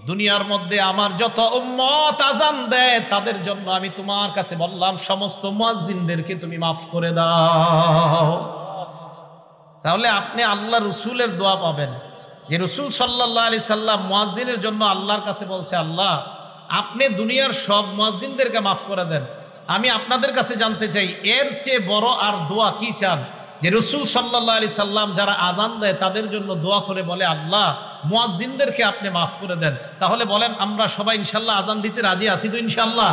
দুনিয়ার মধ্যে আমার যত উম্মত আজান দেয় তাদের জন্য আমি তোমার কাছে বললাম, সমস্ত মুয়াজ্জিনদেরকে তুমি মাফ করে দাও। তাহলে আপনি আল্লাহ রসুলের দোয়া পাবেন, যে রসুল সাল্লাল্লাহু আলাইহি সাল্লাম মুয়াজ্জিনের জন্য আল্লাহর কাছে বলছে, আল্লাহ আপনি দুনিয়ার সব মুয়াজ্জিনদেরকে মাফ করে দেন। আমি আপনাদের কাছে জানতে চাই, এর চেয়ে বড় আর দোয়া কি চান? যে রসুল সাল্লাল্লাহু আলাইহি সাল্লাম যারা আজান দেয় তাদের জন্য দোয়া করে বলে, আল্লাহ মুয়াজ্জিনদেরকে আপনি মাফ করে দেন। তাহলে বলেন, আমরা সবাই ইনশাআল্লাহ আজান দিতে রাজি আছি তো? ইনশাআল্লাহ।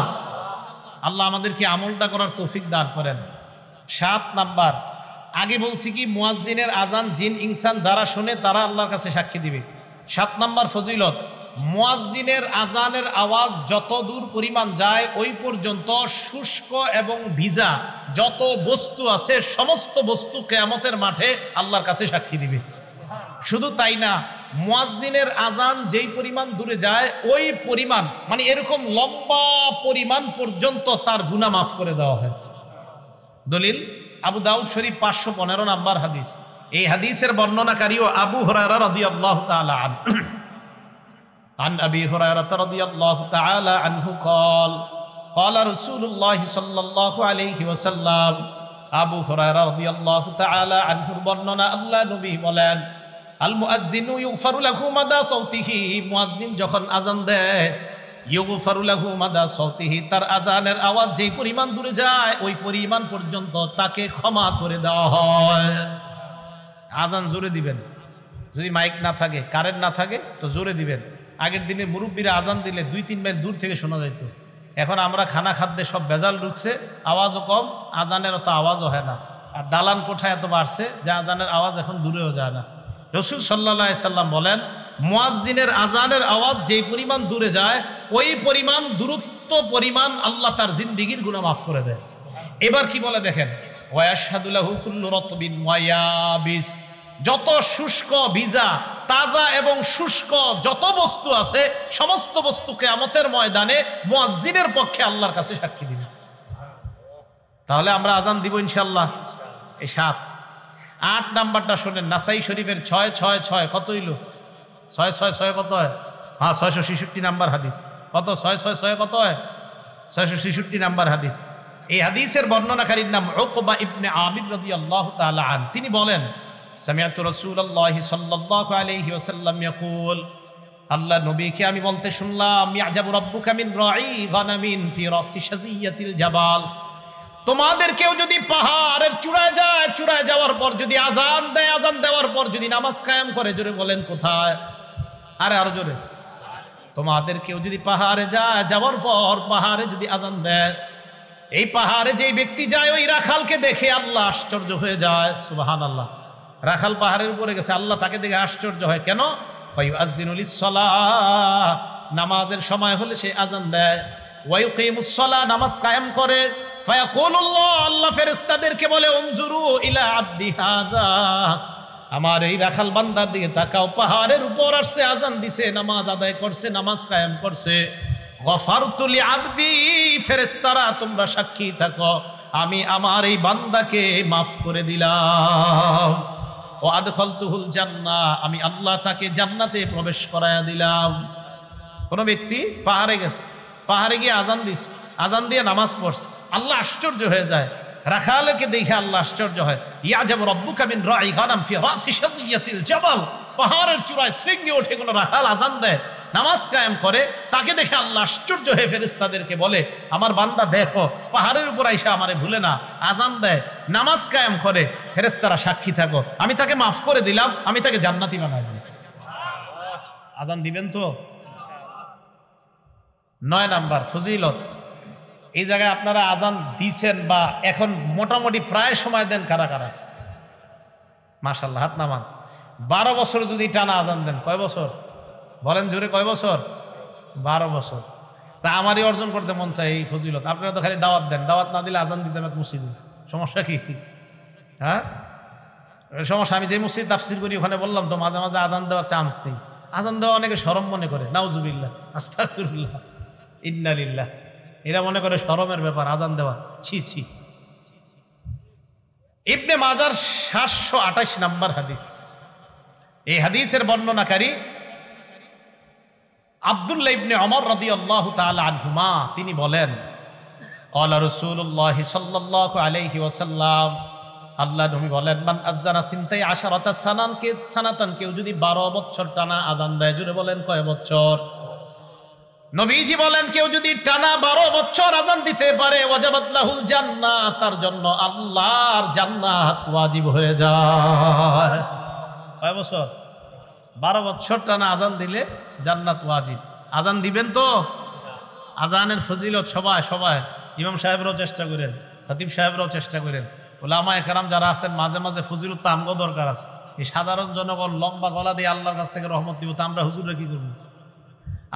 আল্লাহ আমাদেরকে আমলটা করার তৌফিক দান করেন। 7 নাম্বার, আগে বলছি কি, মুয়াজ্জিনের আজান জিন, ইনসান যারা শুনে তারা আল্লাহর কাছে সাক্ষী দিবে। 7 নাম্বার ফজিলত, মুয়াজ্জিনের আজানের আওয়াজ যত দূর পরিমাণ যায় ওই পর্যন্ত শুষ্ক এবং ভিজা যত বস্তু আছে সমস্ত বস্তু কিয়ামতের মাঠে আল্লাহর কাছে সাক্ষী দিবে। শুধু তাই না, মুয়াজ্জিনের আজান যেই পরিমাণ দূরে যায় ওই পরিমাণ, মানে এরকম লম্বা পরিমাণ পর্যন্ত তার গুনাহ মাফ করে দেওয়া হয়। দলিল আবু দাউদ শরীফ 515 নাম্বার হাদিস। এই হাদিসের বর্ণনাকারীও আবু হুরায়রা রাদিয়াল্লাহু তাআলা আনহু। عن أبي هريرة رضي الله تعالى عنه قال قال رسول الله صلى الله عليه وسلم, আবু হুরায়রা রাদিয়াল্লাহু তাআলা আনহুর বর্ণনা, আল্লাহ নবী বলেন, আল মুয়াজ্জিনু ইগফারু লাহু মাদা সাওতিহি, মুয়াজ্জিন যখন আজান দেয়, ইগফারু লাহু মাদা সাওতিহি, তার আজানের আওয়াজ যেই পরিমাণ দূরে যায় ওই পরিমাণ পর্যন্ত তাকে ক্ষমা করে দেওয়া হয়। আজান জোরে দিবেন, যদি মাইক না থাকে, কারেন্ট না থাকে তো জোরে দিবেন। আগের দিনে মুরব্বীরা আজান দিলে 2-3 মাইল দূর থেকে শোনা যেত। এখন আমরা খানা খাদ্যে সব ভেজাল ঢুকছে, আওয়াজও কম, আজানের অত আওয়াজও হয় না। আর দালান কোঠায় এত বাড়ছে যে আজানের আওয়াজ এখন দূরেও যায় না। রাসূল সাল্লাল্লাহু আলাইহি সাল্লাম বলেন, মুয়াজ্জিনের আজানের আওয়াজ যেই পরিমাণ দূরে যায় ওই পরিমাণ দূরত্ব পরিমাণ আল্লাহ তার জিন্দেগীর গুনাহ মাফ করে দেয়। এবার কি বলে দেখেন, ওয়ায়াশহাদু লাহু কুল্লু রাতবিন ওয়া ইয়াবিস, যত শুষ্ক, ভিজা, তাজা এবং শুষ্ক যত বস্তু আছে সমস্ত বস্তু কিয়ামতের ময়দানে মুয়াজ্জিনের পক্ষে আল্লাহর কাছে সাক্ষী দিবে। তাহলে আমরা আজান দিব ইনশাআল্লাহ। এই 7। 8 নাম্বারটা শুনেন, নাসাই শরীফের 666 কত হইল? 666 কত হয়? হ্যাঁ 666 নাম্বার হাদিস। কত? 666 কত হয়? 666 নাম্বার হাদিস। এই হাদিসের বর্ণনাকারীর নাম উকবা ইবনে আমির রাদিয়াল্লাহু তাআলা আন। তিনি বলেন, সামিআতু রাসূলুল্লাহি সাল্লাল্লাহু আলাইহি ওয়াসাল্লাম ইয়াকুল, আল্লাহ নবীকে আমি বলতে শুনলাম, ইয়াজাবু রাব্বুকা মিন রাঈ গানামিন ফি রাসি শাজিয়াতিল জাবাল। তোমাদের কেউ যদি পাহাড়ের চূড়ায় যায়, চূড়ায় যাওয়ার পর যদি আজান দেয়, আজান দেওয়ার পর যদি নামাজ কায়েম করে, জোরে বলেন কোথায়? আরে আরো জোরে। তোমাদের কেউ যদি পাহাড়ে যায়, যাওয়ার পর পাহাড়ে যদি আজান দেয়, এই পাহাড়ে যেই ব্যক্তি যায় ওই রাখালকে দেখে আল্লাহ আশ্চর্য হয়ে যায়। সুবহানাল্লাহ। রাখাল পাহাড়ের উপরে গেছে, আল্লাহ তাকে দেখে আশ্চর্য হয়। কেন? ফায়ুআযযিনু লিস-সালাহ, নামাজের সময় হলে সে আজান দেয়। ওয়া ইউকিমুস-সালাহ, নামাজ কায়েম করে। ফায়াকুলুল্লাহ, আল্লাহ ফেরেশতাদেরকে বলে, উনজুরু ইলা আবদি হাযা, আমার এই রাখাল বান্দার দিকে তাকাও, পাহাড়ের উপর আসছে, আজান দিছে, নামাজ আদায় করছে, নামাজ কায়েম করছে। গফারতু লিআবদি, ফেরেশতারা তোমরা সাক্ষী থাকো, আমি আমার এই বান্দাকে মাফ করে দিলাম। ও আদখালতুহুল জান্নাহ, আমি আল্লাহ তাকে জান্নাতে প্রবেশ করায়া দিলাম। কোন ব্যক্তি পাহাড়ে গেছে, পাহাড়ে গিয়ে আজান দিছে, আজান দিয়ে নামাজ পড়ছে, আল্লাহ আশ্চর্য হয়ে যায়। রাখালকে দেখে আল্লাহ আশ্চর্য হয়। ইয়াজাবু রাব্বুকা মিন রাঈ গানাম ফি রাসি শাজিয়াতিল জাবাল, পাহাড়ের চূড়ায় শৃঙ্গে ওঠে কোন রাখাল আজান দেয়, নামাজ কায়েম করে, তাকে দেখে আল্লাহ আশ্চর্য হয়ে ফেরেশতাদেরকে বলে, আমার বান্দা দেখো, পাহাড়ের উপর আইসা আমারে ভুলে না, আজান দেয়, নামাজ কায়েম করে, ফেরেশতারা সাক্ষী থাকো, আমি তাকে মাফ করে দিলাম, আমি তাকে জান্নাতি বানাই দিলাম। আজান দিবেন তো? 9 নাম্বার ফজিলত। এই জায়গায় আপনারা আজান দিছেন বা এখন মোটামুটি প্রায় সময় দেন কারা কারা? মাশাআল্লাহ, হাত নামান। 12 বছর যদি টানা আজান দেন, কয় বছর বলেন জোরে, কয় বছর? 12 বছর। তা আমারই অর্জন করতে মন চাই এই ফজিলত। আপনারা তো খালি দাওয়াত দেন, দাওয়াত না দিলে আজান দিতেন এক মসজিদে, সমস্যা কি? হ্যাঁ সমস্যা। আমি যে মসজিদ তাফসির করি ওখানে বললাম তো, মাঝে মাঝে আজান দেওয়ার চান্স নেই। আজান দেওয়া অনেকে শরম মনে করে, নাউজুবিল্লাহ, আস্তাগফিরুল্লাহ, ইন্না লিল্লাহ, এরা মনে করে শরমের ব্যাপার আজান দেওয়া, ছি ছি। ইবনে মাজার 728 নাম্বার হাদিস। এই হাদিসের বর্ণনাকারী আব্দুল্লাহ ইবনে ওমর রাদিয়াল্লাহু তাআলা আনহুমা, তিনি বলেন, ক্বালা রাসূলুল্লাহ সাল্লাল্লাহু আলাইহি ওয়াসাল্লাম, আল্লাহ নবী বলেন, মান আযানা সিনতাই আশারাতা সানাতান, কেউ যদি 12 বছর টানা আজান দেয়, জোরে বলেন কয় বছর? নবীজি বলেন, কেউ যদি টানা 12 বছর আজান দিতে পারে, ওয়াজাবাত লাহুল জান্নাহ, তার জন্য আল্লাহর জান্নাত ওয়াজিব হয়ে যায়। কয় বছর? 12 বছর টানা আজান দিলে জান্নাত ওয়াজিব। আজান দিবেন তো? আজানের ফজিলত সবাই সবাই, ইমাম সাহেবরাও চেষ্টা করেন, খতিব সাহেবরাও চেষ্টা করেন, উলামায়ে কেরাম যারা আছেন, মাঝে মাঝে ফজিলত তো আমগো দরকার আছে। এই সাধারণ জনগণ লম্বা গলা দিয়ে আল্লাহর কাছ থেকে রহমত দিব, তা আমরা হুজুররা কি করবো?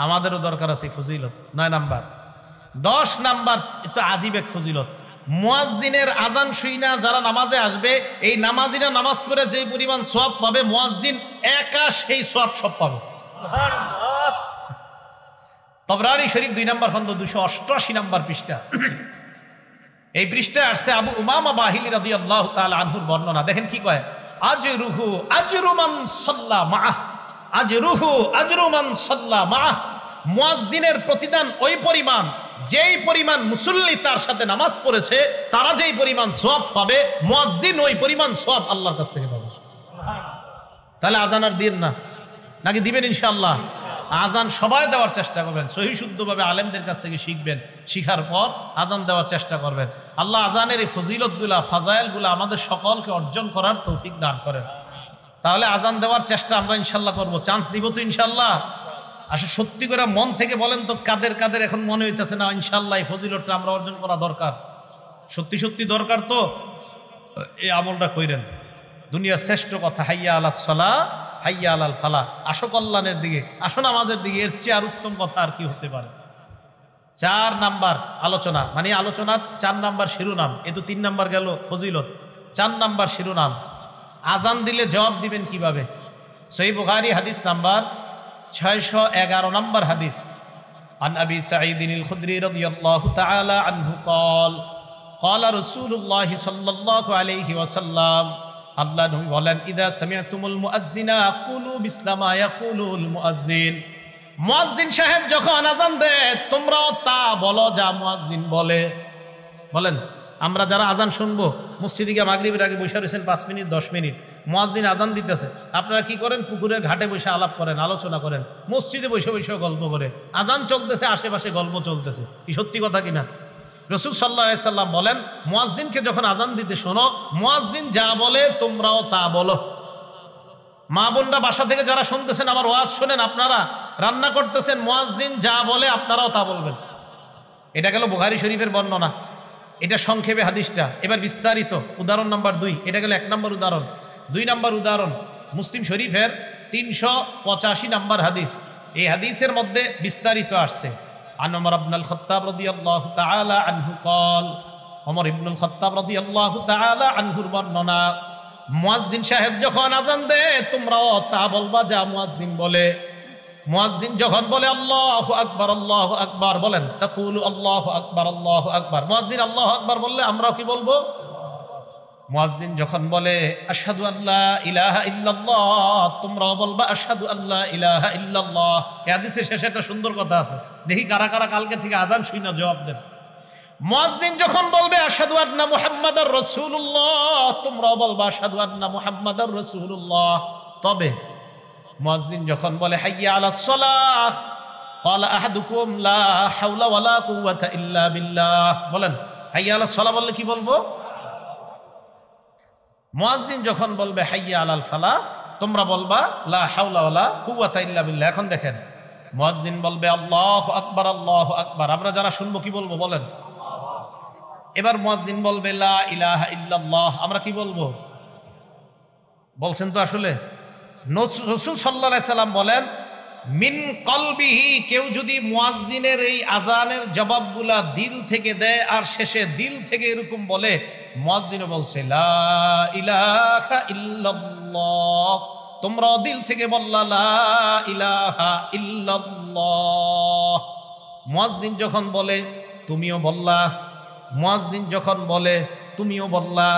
আমাদেরও দরকার আছে ফজিলত। 9 নাম্বার। 10 নাম্বার, এটা আজীব এক ফজিলত। মুয়াজ্জিনের আজান শুইনা যারা নামাজে আসবে, এই নামাজিরা নামাজ পড়ে যে পরিমাণ সওয়াব পাবে, মুয়াজ্জিন একা সেই সওয়াব সব পাবে। সুবহানাল্লাহ। তাবরানী শরীফ 2 নাম্বার খন্ড 288 নাম্বার পৃষ্ঠা। এই পৃষ্ঠায় আসছে আবু উমামা বাহিলি রাদিয়াল্লাহু তাআলা আনহুর বর্ণনা। দেখেন কি কয়, আজরুহু আজরু মান সাল্লা মাআহ, আজরুহু আজরু মান সাল্লা মাআহ, মুয়াজ্জিনের প্রতিদান ওই পরিমাণ যেই পরিমাণ মুসল্লি তার সাথে নামাজ পড়েছে, তারা যেই পরিমাণ সওয়াব পাবে, মুয়াজ্জিন ওই পরিমাণ সওয়াব আল্লাহর কাছ থেকে পাবে। তাহলে আজান আর দিন না, নাকি দিবেন? ইনশাআল্লাহ আজান সবাই দেওয়ার চেষ্টা করবেন, সহি শুদ্ধভাবে আলেমদের কাছ থেকে শিখবেন, শিখার পর আজান দেওয়ার চেষ্টা করবেন। আল্লাহ আজানের এই ফজিলতগুলা, ফাজাইলগুলা আমাদের সকলকে অর্জন করার তৌফিক দান করেন। তাহলে আজান দেওয়ার চেষ্টা আমরা ইনশাল্লাহ করবো। চান্স দিব তো ইনশাল্লাহ? আসলে সত্যি করে মন থেকে বলেন তো, কাদের কাদের এখন মনে হইতেছে না ইনশাল্লাহ এই ফজিলতটা আমরা অর্জন করা দরকার? সত্যি সত্যি দরকার তো এই আমলটা কইরেন। দুনিয়ার শ্রেষ্ঠ কথা, হাইয়া আলাস সালাহ হাইয়া আলাল ফালাহ, আসো কল্যাণের দিকে, আসো নামাজের দিকে, এর চেয়ে আর উত্তম কথা আর কি হতে পারে? 4 নাম্বার আলোচনা, মানে আলোচনার 4 নাম্বার শিরোনাম। এ তো 3 নাম্বার গেল ফজিলত, 4 নাম্বার শিরোনাম, আজান দিলে জবাব দিবেন কিভাবে? সহিহ বুখারী হাদিস নাম্বার 611 নাম্বার হাদিস। আন আবি সাঈদ আল খুদরি রাদিয়াল্লাহু তাআলা আনহু قال قال رسول الله صلى الله عليه وسلم, আল্লাহ নবী বলেন, ইদা সামি'তুমুল মুআজ্জিনা কুলু বিসলামা ইয়াকুলুল মুআজ্জিন, মুয়াজ্জিন সাহেব যখন আজান দেয় তোমরাও তা বলো যা মুয়াজ্জিন বলে। বলেন, আমরা যারা আজান শুনবো, মসজিদে গিয়ে মাগরিবের আগে বসে রয়েছেন 5 মিনিট 10 মিনিট, মুয়াজ্জিন আজান দিতেছে, আপনারা কি করেন? পুকুরের ঘাটে বসে আলাপ করেন, আলোচনা করেন, মসজিদে বসে বসে গল্প করে, আজান চলতেছে, আশেপাশে গল্প চলতেছে। কি সত্যি কথা কিনা? রাসূল সাল্লাল্লাহু আলাইহি সাল্লাম বলেন, মুয়াজ্জিনকে যখন আজান দিতে শোনো, মুয়াজ্জিন যা বলে তোমরাও তা বলো। মা বোনরা বাসা থেকে যারা শুনতেছেন আমার ওয়াজ শোনেন, আপনারা রান্না করতেছেন, মুয়াজ্জিন যা বলে আপনারাও তা বলবেন। এটা গেল বুখারী শরীফের বর্ণনা, এটা সংক্ষেপে হাদিসটা। এবার বিস্তারিত উদাহরণ নাম্বার 2, এটা গেল 1 নম্বর উদাহরণ। 2 নম্বর উদাহরণ মুসলিম শরীফের 385 নম্বর হাদিস। এই হাদিসের মধ্যে বিস্তারিত আসছে। আন ওমর ইবনুল খাত্তাব রাদিয়াল্লাহু তাআলা আনহু قال, ওমর ইবনুল খাত্তাব রাদিয়াল্লাহু তাআলা আনহুর বর্ণনা, মুয়াজ্জিন সাহেব যখন আজান দেয় তোমরাও তা বলবা যা মুয়াজ্জিন বলে। মুয়াজ্জিন যখন বলে আল্লাহু আকবার আল্লাহু আকবার, বলেন তাকুলু আল্লাহু আকবার আল্লাহু আকবার। মুয়াজ্জিন আল্লাহু আকবার বললে আমরাও কি বলবো? মুয়াজ্জিন যখন বলে আশহাদু আল্লা ইলাহা ইল্লাল্লাহ, তোমরাও বলবা আশহাদু আল্লা ইলাহা ইল্লাল্লাহ। এই হাদিসের শেষে একটা সুন্দর কথা আছে, দেখি কারা কারা কালকে থেকে আজান শুনে জবাব দেন। মুয়াজ্জিন যখন বলবে আশহাদু আন্না মুহাম্মাদার রাসূলুল্লাহ, তোমরাও বলবা আশহাদু আন্না মুহাম্মাদার রাসূলুল্লাহ। তবে মুয়াজ্জিন যখন বলে হাইয়া আলাস সালাহ, ক্বালা আহাদুকুম লা হাওলা ওয়ালা কুওয়াতা ইল্লা বিল্লাহ, বলেন হাইয়া আলাস সালাহ বললে কি বলবো? মুয়াজ্জিন যখন বলবে হাইয়া আলাল ফালাহ, তোমরা বলবা লা হাওলা ওয়ালা কুওয়াতা ইল্লা বিল্লাহ। এখন দেখেন, মুয়াজ্জিন বলবে আল্লাহু আকবার আল্লাহু আকবার, আমরা যারা শুনবো কি বলবো? বলেন। এবার মুয়াজ্জিন বলবে লা ইলাহা ইল্লাল্লাহ, আমরা কি বলবো? বলছেন তো আসলে। রাসূল সাল্লাল্লাহু আলাইহি সাল্লাম বলেন, মিন কলবিহি, কেউ যদি মুয়াজ্জিনের এই আজানের জবাবগুলা দিল থেকে দেয় আর শেষে দিল থেকে এরকম বলে, মুয়াজ্জিনও বলছে লা ইলাহা ইল্লাল্লাহ, তোমরাও দিল থেকে বললা লা ইলাহা ইল্লাল্লাহ। মুয়াজ্জিন যখন বলে তুমিও বললা, মুয়াজ্জিন যখন বলে তুমিও বললা,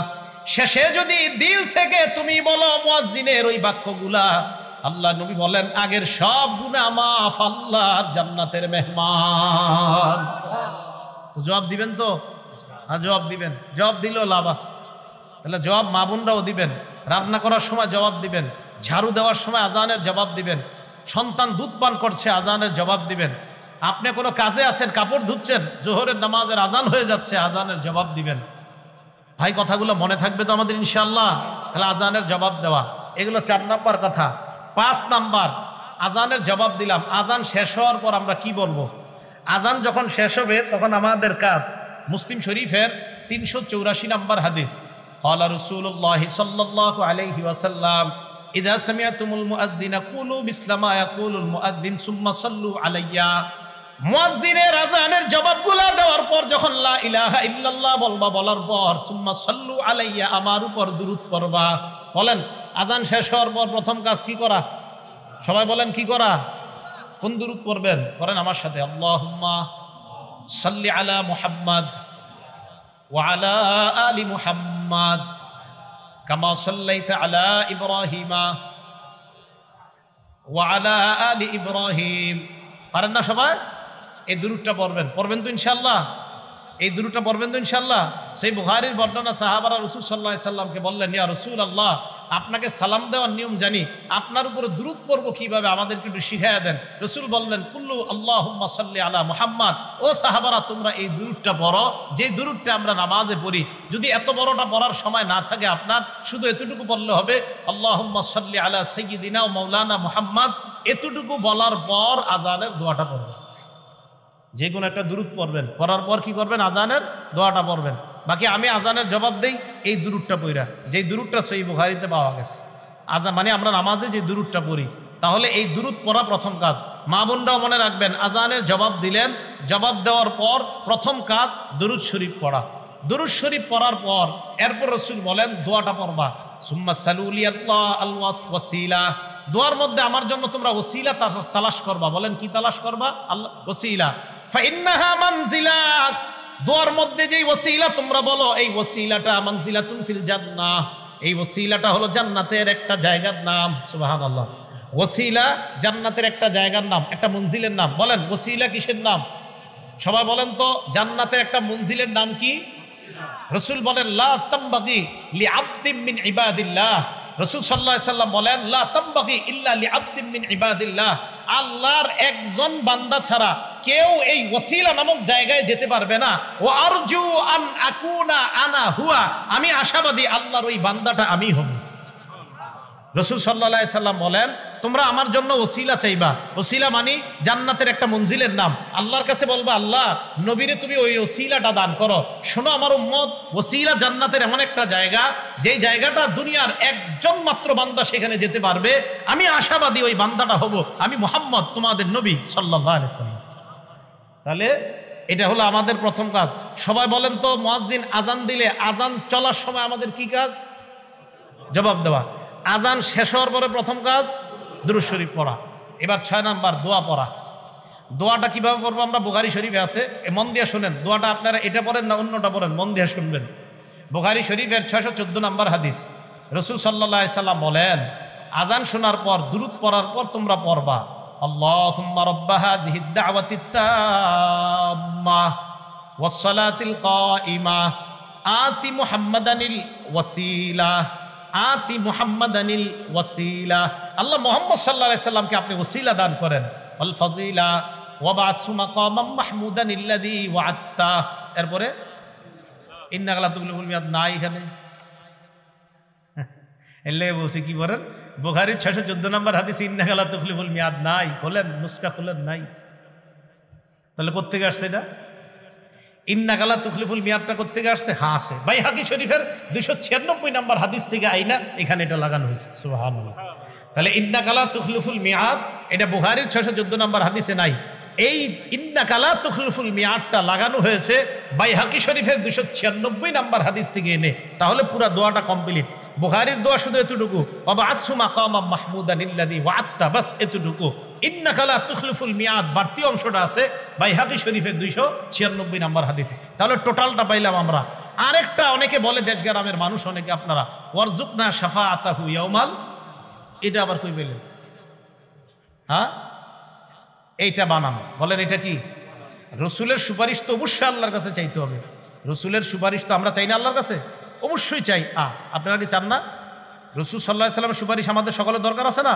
শেষে যদি দিল থেকে তুমি বলো মুয়াজ্জিনের ওই বাক্যগুলা, আল্লাহ নবী বলেন আগের সব গুনাহ মাফ, আল্লাহর জান্নাতের মেহমান। তো জবাব দিবেন তো? হ্যাঁ জবাব দিবেন। জবাব দিলেও লাভ আছে। তাহলে জবাব মা বোনরাও দিবেন, রান্না করার সময় জবাব দিবেন, ঝাড়ু দেওয়ার সময় আজানের জবাব দিবেন, সন্তান দুধ পান করছে আজানের জবাব দিবেন, আপনি কোনো কাজে আছেন কাপড় ধুচ্ছেন, জোহরের নামাজের আজান হয়ে যাচ্ছে, আজানের জবাব দিবেন। ভাই কথাগুলো মনে থাকবে তো আমাদের ইনশাআল্লাহ? তাহলে আজানের জবাব দেওয়া, এগুলো 4 নম্বর কথা। 5 নাম্বার, আজানের জবাব দিলাম, আজান শেষ হওয়ার পর আমরা কি বলবো? আজান যখন শেষ হবে তখন আমাদের কাজ। মুসলিম শরীফের 384 নম্বর হাদিস, ক্বালা রাসূলুল্লাহ সাল্লাল্লাহু আলাইহি ওয়াসাল্লাম, ইযা সামি'তুমুল মুআদ্দিনা কুলু মিসলা মা ইয়াকুলুল মুআদ্দিন সুম্মা সাল্লু আলাইয়া। মুয়াজ্জিনের আজানের জবাবগুলা দেওয়ার পর যখন লা ইলাহা ইল্লাল্লাহ বলবা, বলার পর সুম্মা সাল্লু আলাইয়া, আমার উপর দুরূদ পড়বা। বলেন, আজান শেষ হওয়ার পর প্রথম কাজ কি করা? সবাই বলেন কি করা? কোন দুরূদ পড়বেন? করেন আমার সাথে, আল্লাহুম্মা সাল্লি আলা মুহাম্মাদ ওয়া আলা আলি মুহাম্মাদ কামা সাল্লাইতা আলা ইব্রাহিমা ওয়া আলা আলি ইব্রাহিম। পারেন না সবাই? এই দুরূদটা পড়বেন তো ইনশাআল্লাহ? এই দুরূদটা পড়বেন তো ইনশাআল্লাহ? সেই বুখারীর বর্ণনা, সাহাবারা রাসূল সাল্লাল্লাহু আলাইহি সাল্লামকে বললেন, ইয়া রাসূলুল্লাহ, আপনাকে সালাম দেওয়ার নিয়ম জানি, আপনার উপরে দুরূদ পড়ব কিভাবে আমাদেরকে একটু শিখাইয়া দেন। রাসূল বললেন, কুল্লু আল্লাহুম্মা সাল্লি আলা মুহাম্মাদ। ও সাহাবারা, তোমরা এই দুরূদটা পড়ো, যে দুরূদটা আমরা নামাজে পড়ি। যদি এত বড়টা পড়ার সময় না থাকে আপনার, শুধু এতটুকু বললে হবে, আল্লাহুম্মা সাল্লি আলা সাইয়্যিদিনা ওয়া মাওলানা মুহাম্মাদ। এতটুকু বলার পর আজানের দোয়াটা পড়বেন, যে কোনো একটা দুরূদ পড়বেন, পড়ার পর কি করবেন? আজানের দোয়াটা পড়বেন। বাকি আমি আজানের জবাব দেই এই দুরূদটা পড়া, যে দুরূদটা সহিহ বুখারীতে পাওয়া গেছে। আজান মানে আমরা নামাজে যে দুরূদটা পড়ি, তাহলে এই দুরূদ পড়া প্রথম কাজ। মা বোনরাও মনে রাখবেন, আজানের জবাব দিলেন, জবাব দেওয়ার পর প্রথম কাজ দুরূদ শরীফ পড়া। দুরূদ শরীফ পড়ার পর এরপর রাসূল বলেন দোয়াটা পড়বা, সুম্মা সালুলি আল্লাহ আল ওয়াসিলা। দোয়ার মধ্যে আমার জন্য তোমরা ওসিলা তালাশ করবা। বলেন কি তালাশ করবা? আল্লাহ ওসিলা। ফাইন্নাহা মানজিলা, দোয়ার মধ্যে যেই ওসিলা তোমরা বলো, এই ওসিলাটা মানজিলাতুন ফিল জান্নাহ, এই ওসিলাটা হলো জান্নাতের একটা জায়গার নাম। সুবহানাল্লাহ। ওসিলা জান্নাতের একটা জায়গার নাম, একটা মঞ্জিলের নাম। বলেন ওসিলা কিসের নাম? সবাই বলেন তো জান্নাতের একটা মঞ্জিলের নাম কি? রাসূল বলেন লা তামবাগি লিআবদিন মিন ইবাদিল্লাহ। রাসূল সাল্লাল্লাহু আলাইহি সাল্লাম বলেন লা তামবাগি ইল্লা লিআবদিন মিন ইবাদিল্লাহ। আল্লাহর একজন বান্দা ছাড়া কেউ এই ওসিলা নামক জায়গায় যেতে পারবে না। ওয়া আরজু আন আকুনা আনা হুয়া, আমি আশাবাদী আল্লাহর ওই বান্দাটা আমি হব। রাসূল সাল্লাল্লাহু আলাইহি সাল্লাম বলেন তোমরা আমার জন্য ওসিলা চাইবা। ওসিলা মানে জান্নাতের একটা মঞ্জিলের নাম। আল্লাহর কাছে বলবা আল্লাহ নবীরে তুমি ওই ওসিলাটা দান করো। শোনো আমার উম্মত, ওসিলা জান্নাতের এমন একটা জায়গা যেই জায়গাটা দুনিয়ার একজন মাত্র বান্দা সেখানে যেতে পারবে। আমি আশাবাদী ওই বান্দাটা হব আমি মুহাম্মদ তোমাদের নবী সাল্লাল্লাহু আলাইহি সাল্লাম। তাহলে এটা হলো আমাদের প্রথম কাজ। সবাই বলেন তো মুয়াজ্জিন আজান দিলে আজান চলার সময় আমাদের কি কাজ? জবাব দেওয়া। আজান শেষ হওয়ার পরে প্রথম কাজ দুরূদ শরীফ পড়া। এবার 6 নাম্বার দোয়া পড়া। দোয়াটা কিভাবে পড়বো? আমরা বুখারী শরীফে আছে, মন দিয়ে শুনেন। দোয়াটা আপনারা এটা পড়েন না অন্যটা পড়েন, মন দিয়ে শুনবেন। বুখারী শরীফের 614 নাম্বার হাদিস। রাসূল সাল্লাল্লাহু আলাইহি সাল্লাম বলেন আজান শোনার পর দুরূদ পড়ার পর তোমরা পড়বা আল্লাহুম্মা রাব্বা হাযিহিদ দাওয়াতিত তাম্মাহ ওয়াস সালাতিল কাইমাহ আতি মুহাম্মাদানিল ওয়াসিলাহ আতি মুহাম্মাদানিল ওয়াসিলা। আল্লাহ মুহাম্মদ সাল্লাল্লাহু আলাইহি সাল্লামকে আপনি ওসিলা দান করেন। ওয়াল ফাজিলা ওয়া বাসু মাকামাম মাহমুদান আল্লাযী ওয়া'আদতা। এরপরে ইন্নাকা লা তুখলিফুল মিয়াদ নাই এখানে এলে বলছি কি বলেন বুখারীর 614 নম্বর হাদিস ইন্নাকা লা তুখলিফুল মিয়াদ নাই। বলেন নুসকা খুলেন নাই। তাহলে কোত্থেকে আসছে এটা? ইন্নাকা লা তুখলিফুল মিয়াদটা কোত্থেকে আসছে? হ্যাঁ আছে বাইহাকী শরীফের 296 নম্বর হাদিস থেকে আইনা এখানে এটা লাগানো হয়েছে। সুবহানাল্লাহ। তাহলে ইন্নাকা লা তুখলিফুল মিয়াদ এটা বুখারীর 614 নম্বর হাদিসে নাই। এই ইন্নাকা লা তুখলিফুল মিয়াদটা লাগানো হয়েছে বাইহাকী শরীফের 296 নম্বর হাদিস থেকে এনে। তাহলে পুরো দোয়াটা কমপ্লিট। বুখারীর দোয়া শুধু এতটুকু ওয়া বাসু মাকামাম মাহমুদান আল্লাযী ওয়া'আদতা, বাস এতটুকু। ইন্নাকা লা তুখলিফুল মিয়াদ বাড়তি অংশটা আছে বাইহাকী শরীফের 296 নম্বর হাদিসে। তাহলে টোটালটা পাইলাম আমরা। আরেকটা অনেকে বলে দেশগ্রামের মানুষ অনেকে আপনারা ওয়ারজুকনা শাফাআতাহু ইয়াউমাল, এটা আবার কই বলেন? হ্যাঁ এইটা বানানো। বলেন এটা কি? রসুলের সুপারিশ তো অবশ্যই আল্লাহর কাছে চাইতে হবে। রসুলের সুপারিশ তো আমরা চাই না আল্লাহর কাছে? অবশ্যই চাই। আপনারা কি চান না? রসুল সাল্লাল্লাহু আলাইহি সাল্লামের সুপারিশ আমাদের সকলের দরকার আছে না?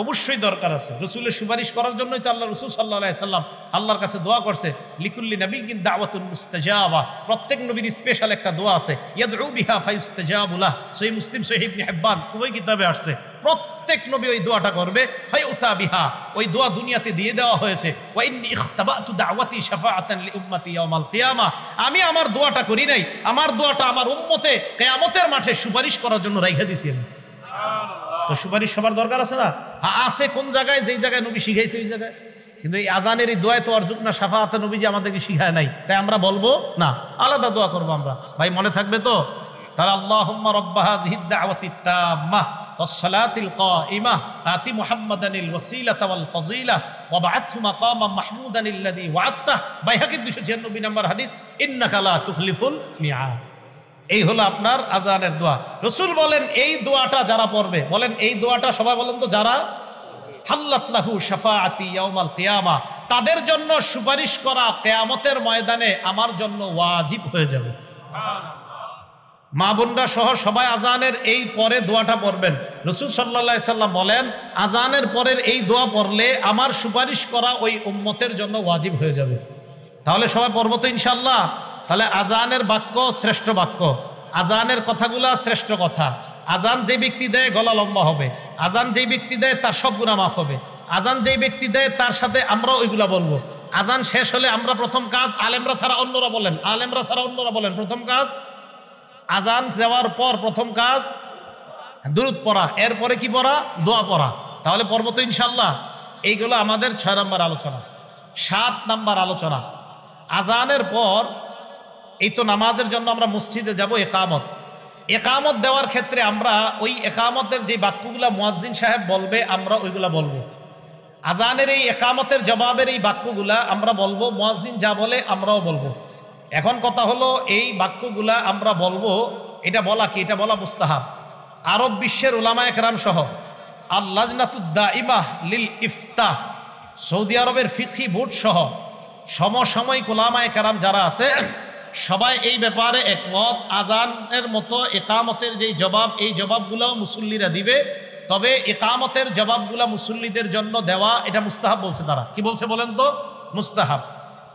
অবশ্যই দরকার আছে। রসুলের সুপারিশ করার জন্যই তো আল্লাহ রসুল সাল্লাল্লাহু আলাইহি সাল্লাম আল্লাহর কাছে দোয়া করছে লিকুল্লি নাবিয়্যিন দাওয়াতুন মুস্তাজাবা। প্রত্যেক নবীর স্পেশাল একটা দোয়া আছে ইয়াদউ বিহা ফায়ুস্তাজাবু লাহ। সহিহ মুসলিম সহিহ ইবনে হিব্বান উভয় কিতাবে আসছে। প্রত্যেক নবী ওই দোয়াটা করবে ফায়ুতা বিহা, ওই দোয়া দুনিয়াতে দিয়ে দেওয়া হয়েছে। ওয়া ইন্নী ইখতাবাতু দাওয়াতি শাফাআতান লিউম্মতি ইয়াউমাল কিয়ামা। আমি আমার দোয়াটা করি নাই, আমার দোয়াটা আমার উম্মতে কিয়ামতের মাঠে সুপারিশ করার জন্য রাইখা দিয়েছি আমি। তো সুপারিশ সবার দরকার আছে না? আছে। কোন জায়গায়? যেই জায়গায় নবী শিখাইছে ওই জায়গায়। কিন্তু এই আজানের এই দোয়ায় তো আরজুকনা শাফাআত নবীজি আমাদেরকে শিখায় নাই, তাই আমরা বলবো না, আলাদা দোয়া করবো আমরা। ভাই মনে থাকবে তো? তাহলে আল্লাহুম্মা রাব্বা হাযিহিদ দাওয়াতিত তাম্মাহ ওয়াস সালাতিল কাইমাহ আতি মুহাম্মাদানিল ওয়াসিলাতা ওয়াল ফাজিলা ওয়া বা'আথহু মাকামাম মাহমুদান আল্লাযী ওয়া'আদতা। বাইহাকীর 296 নম্বর হাদিস ইন্নাকা লা তুখলিফুল মিয়াদ। এই হলো আপনার আজানের দোয়া। রসুল বলেন এই দোয়াটা যারা পড়বে, বলেন এই দোয়াটা সবাই বলেন তো, যারা হাল্লাত লাহু শাফাআতি ইয়াউমাল কিয়ামা, তাদের জন্য সুপারিশ করা কিয়ামতের ময়দানে আমার জন্য ওয়াজিব হয়ে যাবে। মা বোনরা সহ সবাই আজানের এই পরে দোয়াটা পড়বেন। রসুল সাল্লাল্লাহু আলাইহি সাল্লাম বলেন আজানের পরের এই দোয়া পড়লে আমার সুপারিশ করা ওই উম্মতের জন্য ওয়াজিব হয়ে যাবে। তাহলে সবাই পড়বো তো ইনশাআল্লাহ? তাহলে আজানের বাক্য শ্রেষ্ঠ বাক্য, আজানের কথাগুলা শ্রেষ্ঠ কথা। আজান যে ব্যক্তি দেয় গলা লম্বা হবে, আজান যেই ব্যক্তি দেয় তার সব গুনাহ মাফ হবে, আজান যেই ব্যক্তি দেয় তার সাথে আমরা ওইগুলা বলবো। আজান শেষ হলে আমরা প্রথম কাজ, আলেমরা ছাড়া অন্যরা বলেন, আলেমরা ছাড়া অন্যরা বলেন, প্রথম কাজ আজান দেওয়ার পর প্রথম কাজ দুরূদ পড়া, এরপরে কি পড়া? দোয়া পড়া। তাহলে পড়বো তো ইনশাআল্লাহ? এইগুলো আমাদের 6 নম্বর আলোচনা। 7 নম্বর আলোচনা, আজানের পর এই তো নামাজের জন্য আমরা মসজিদে যাব, একামত। একামত দেওয়ার ক্ষেত্রে আমরা ওই একামতের যে বাক্যগুলা মুয়াজ্জিন সাহেব বলবে আমরা ওইগুলা বলবো। আজানের এই একামতের জবাবের এই বাক্যগুলা আমরা বলবো, মুয়াজ্জিন যা বলে আমরাও বলবো। এখন কথা হলো এই বাক্যগুলা আমরা বলবো, এটা বলা কি? এটা বলা মুস্তাহাব। আরব বিশ্বের উলামায়ে কেরাম সহ আল-লাজনাতুদ দাইমাহ লিল ইফতাহ, সৌদি আরবের ফিকহি বোর্ড সহ সমসাময়িক উলামায়ে কেরাম যারা আছে সবাই এই ব্যাপারে একমত। আজানের মতো ইকামতের যেই জবাব, এই জবাবগুলোও মুসল্লিরা দিবে, তবে ইকামতের জবাবগুলা মুসল্লিদের জন্য দেওয়া এটা মুস্তাহাব বলছে। তারা কি বলছে বলেন তো? মুস্তাহাব।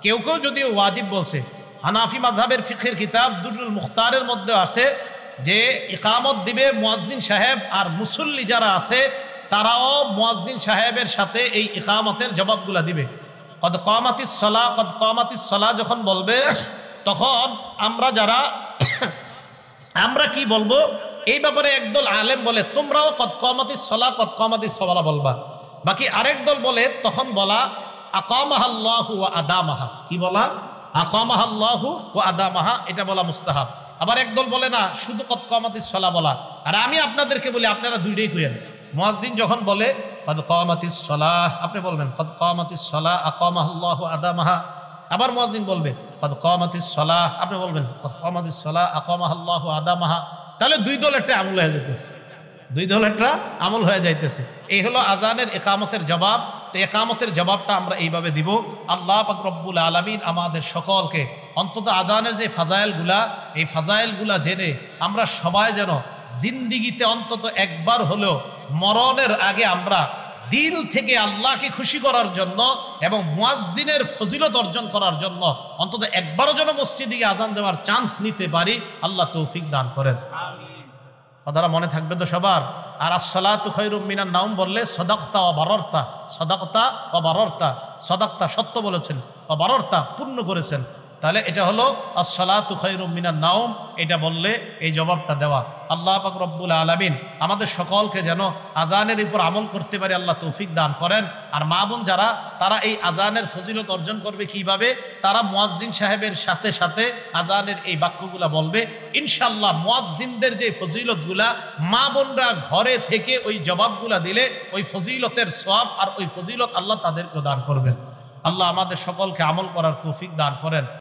কেউ কেউ যদিও ওয়াজিব বলছে। হানাফি মাযহাবের ফিকহের কিতাব দুরুল মুখতারের মধ্যে আছে যে ইকামত দিবে মুয়াজ্জিন সাহেব, আর মুসল্লি যারা আছে তারাও মুয়াজ্জিন সাহেবের সাথে এই ইকামতের জবাবগুলা দিবে। কদ কামাতিস সালাহ, কদ কামাতিস সালাহ যখন বলবে তখন আমরা কি বলবো এই ব্যাপারে একদল আলেম বলে তোমরাও কদ কামাতিস সালাহ কদ কামাতিস সালাহ বলবা। বাকি আরেক দল বলে তখন বলা আকামাহাল্লাহু ওয়া আদামাহা। কি বলা? আকামাহাল্লাহু ওয়া আদামাহা, এটা বলা মুস্তাহাব। আবার একদল বলে না, শুধু কদ কামাতিস সালাহ বলা। আর আমি আপনাদেরকে বলি আপনারা দুইটাই কইেন। মুয়াজ্জিন যখন বলে কদ কামাতিস সালাহ, আপনি বলবেন কদ কামাতিস সালাহ আকামাহাল্লাহু ওয়া আদামাহা। আবার মুয়াজ্জিন বলবে কদ কামাতিস সালাহ, আপনি বলবেন কদ কামাতিস সালাহ আকামাহাল্লাহু ওয়া আদামাহা। তাহলে দুই দলেরটা আমল হয়ে যাইতেছে, দুই দলেরটা আমল হয়ে যাইতেছে। এই হলো আজানের ইকামতের জবাব। তো ইকামতের জবাবটা আমরা এইভাবে দিব। আল্লাহ পাক রব্বুল আলামিন আমাদের সকলকে অন্তত আজানের যে ফাজাইলগুলা, এই ফাজাইলগুলা জেনে আমরা সবাই যেন জিন্দিগিতে অন্তত একবার হলেও মরণের আগে আমরা দিল থেকে আল্লাহকে খুশি করার জন্য এবং মুয়াজ্জিনের ফজিলত অর্জন করার জন্য অন্তত একবারও যেন মসজিদে আজান দেওয়ার চান্স নিতে পারি। আল্লাহ তৌফিক দান করেন। কথাটা মনে থাকবে তো সবার। আর আসসালাতু খায়রুম মিনান নাওম বললে সাদাকতা ওয়া বারারতা, সাদাকতা ওয়া বারারতা, সাদাকতা সত্য বলেছেন, ওয়া বারারতা পূর্ণ করেছেন। তাহলে এটা হলো আসসালাতু খায়রুম মিনান নাওম, এটা বললে এই জবাবটা দেওয়া। আল্লাহ পাক রব্বুল আলামিন আমাদের সকলকে যেন আজানের উপর আমল করতে পারি আল্লাহ তৌফিক দান করেন। আর মা বোন যারা, তারা এই আজানের ফজিলত অর্জন করবে কিভাবে? তারা মুয়াজ্জিন সাহেবের সাথে সাথে আজানের এই বাক্যগুলা বলবে। ইনশাআল্লাহ মুয়াজ্জিনদের যে ফজিলতগুলা মা বোনরা ঘরে থেকে ওই জবাবগুলা দিলে ওই ফজিলতের সওয়াব আর ওই ফজিলত আল্লাহ তাদেরকে দান করবেন। আল্লাহ আমাদের সকলকে আমল করার তৌফিক দান করেন।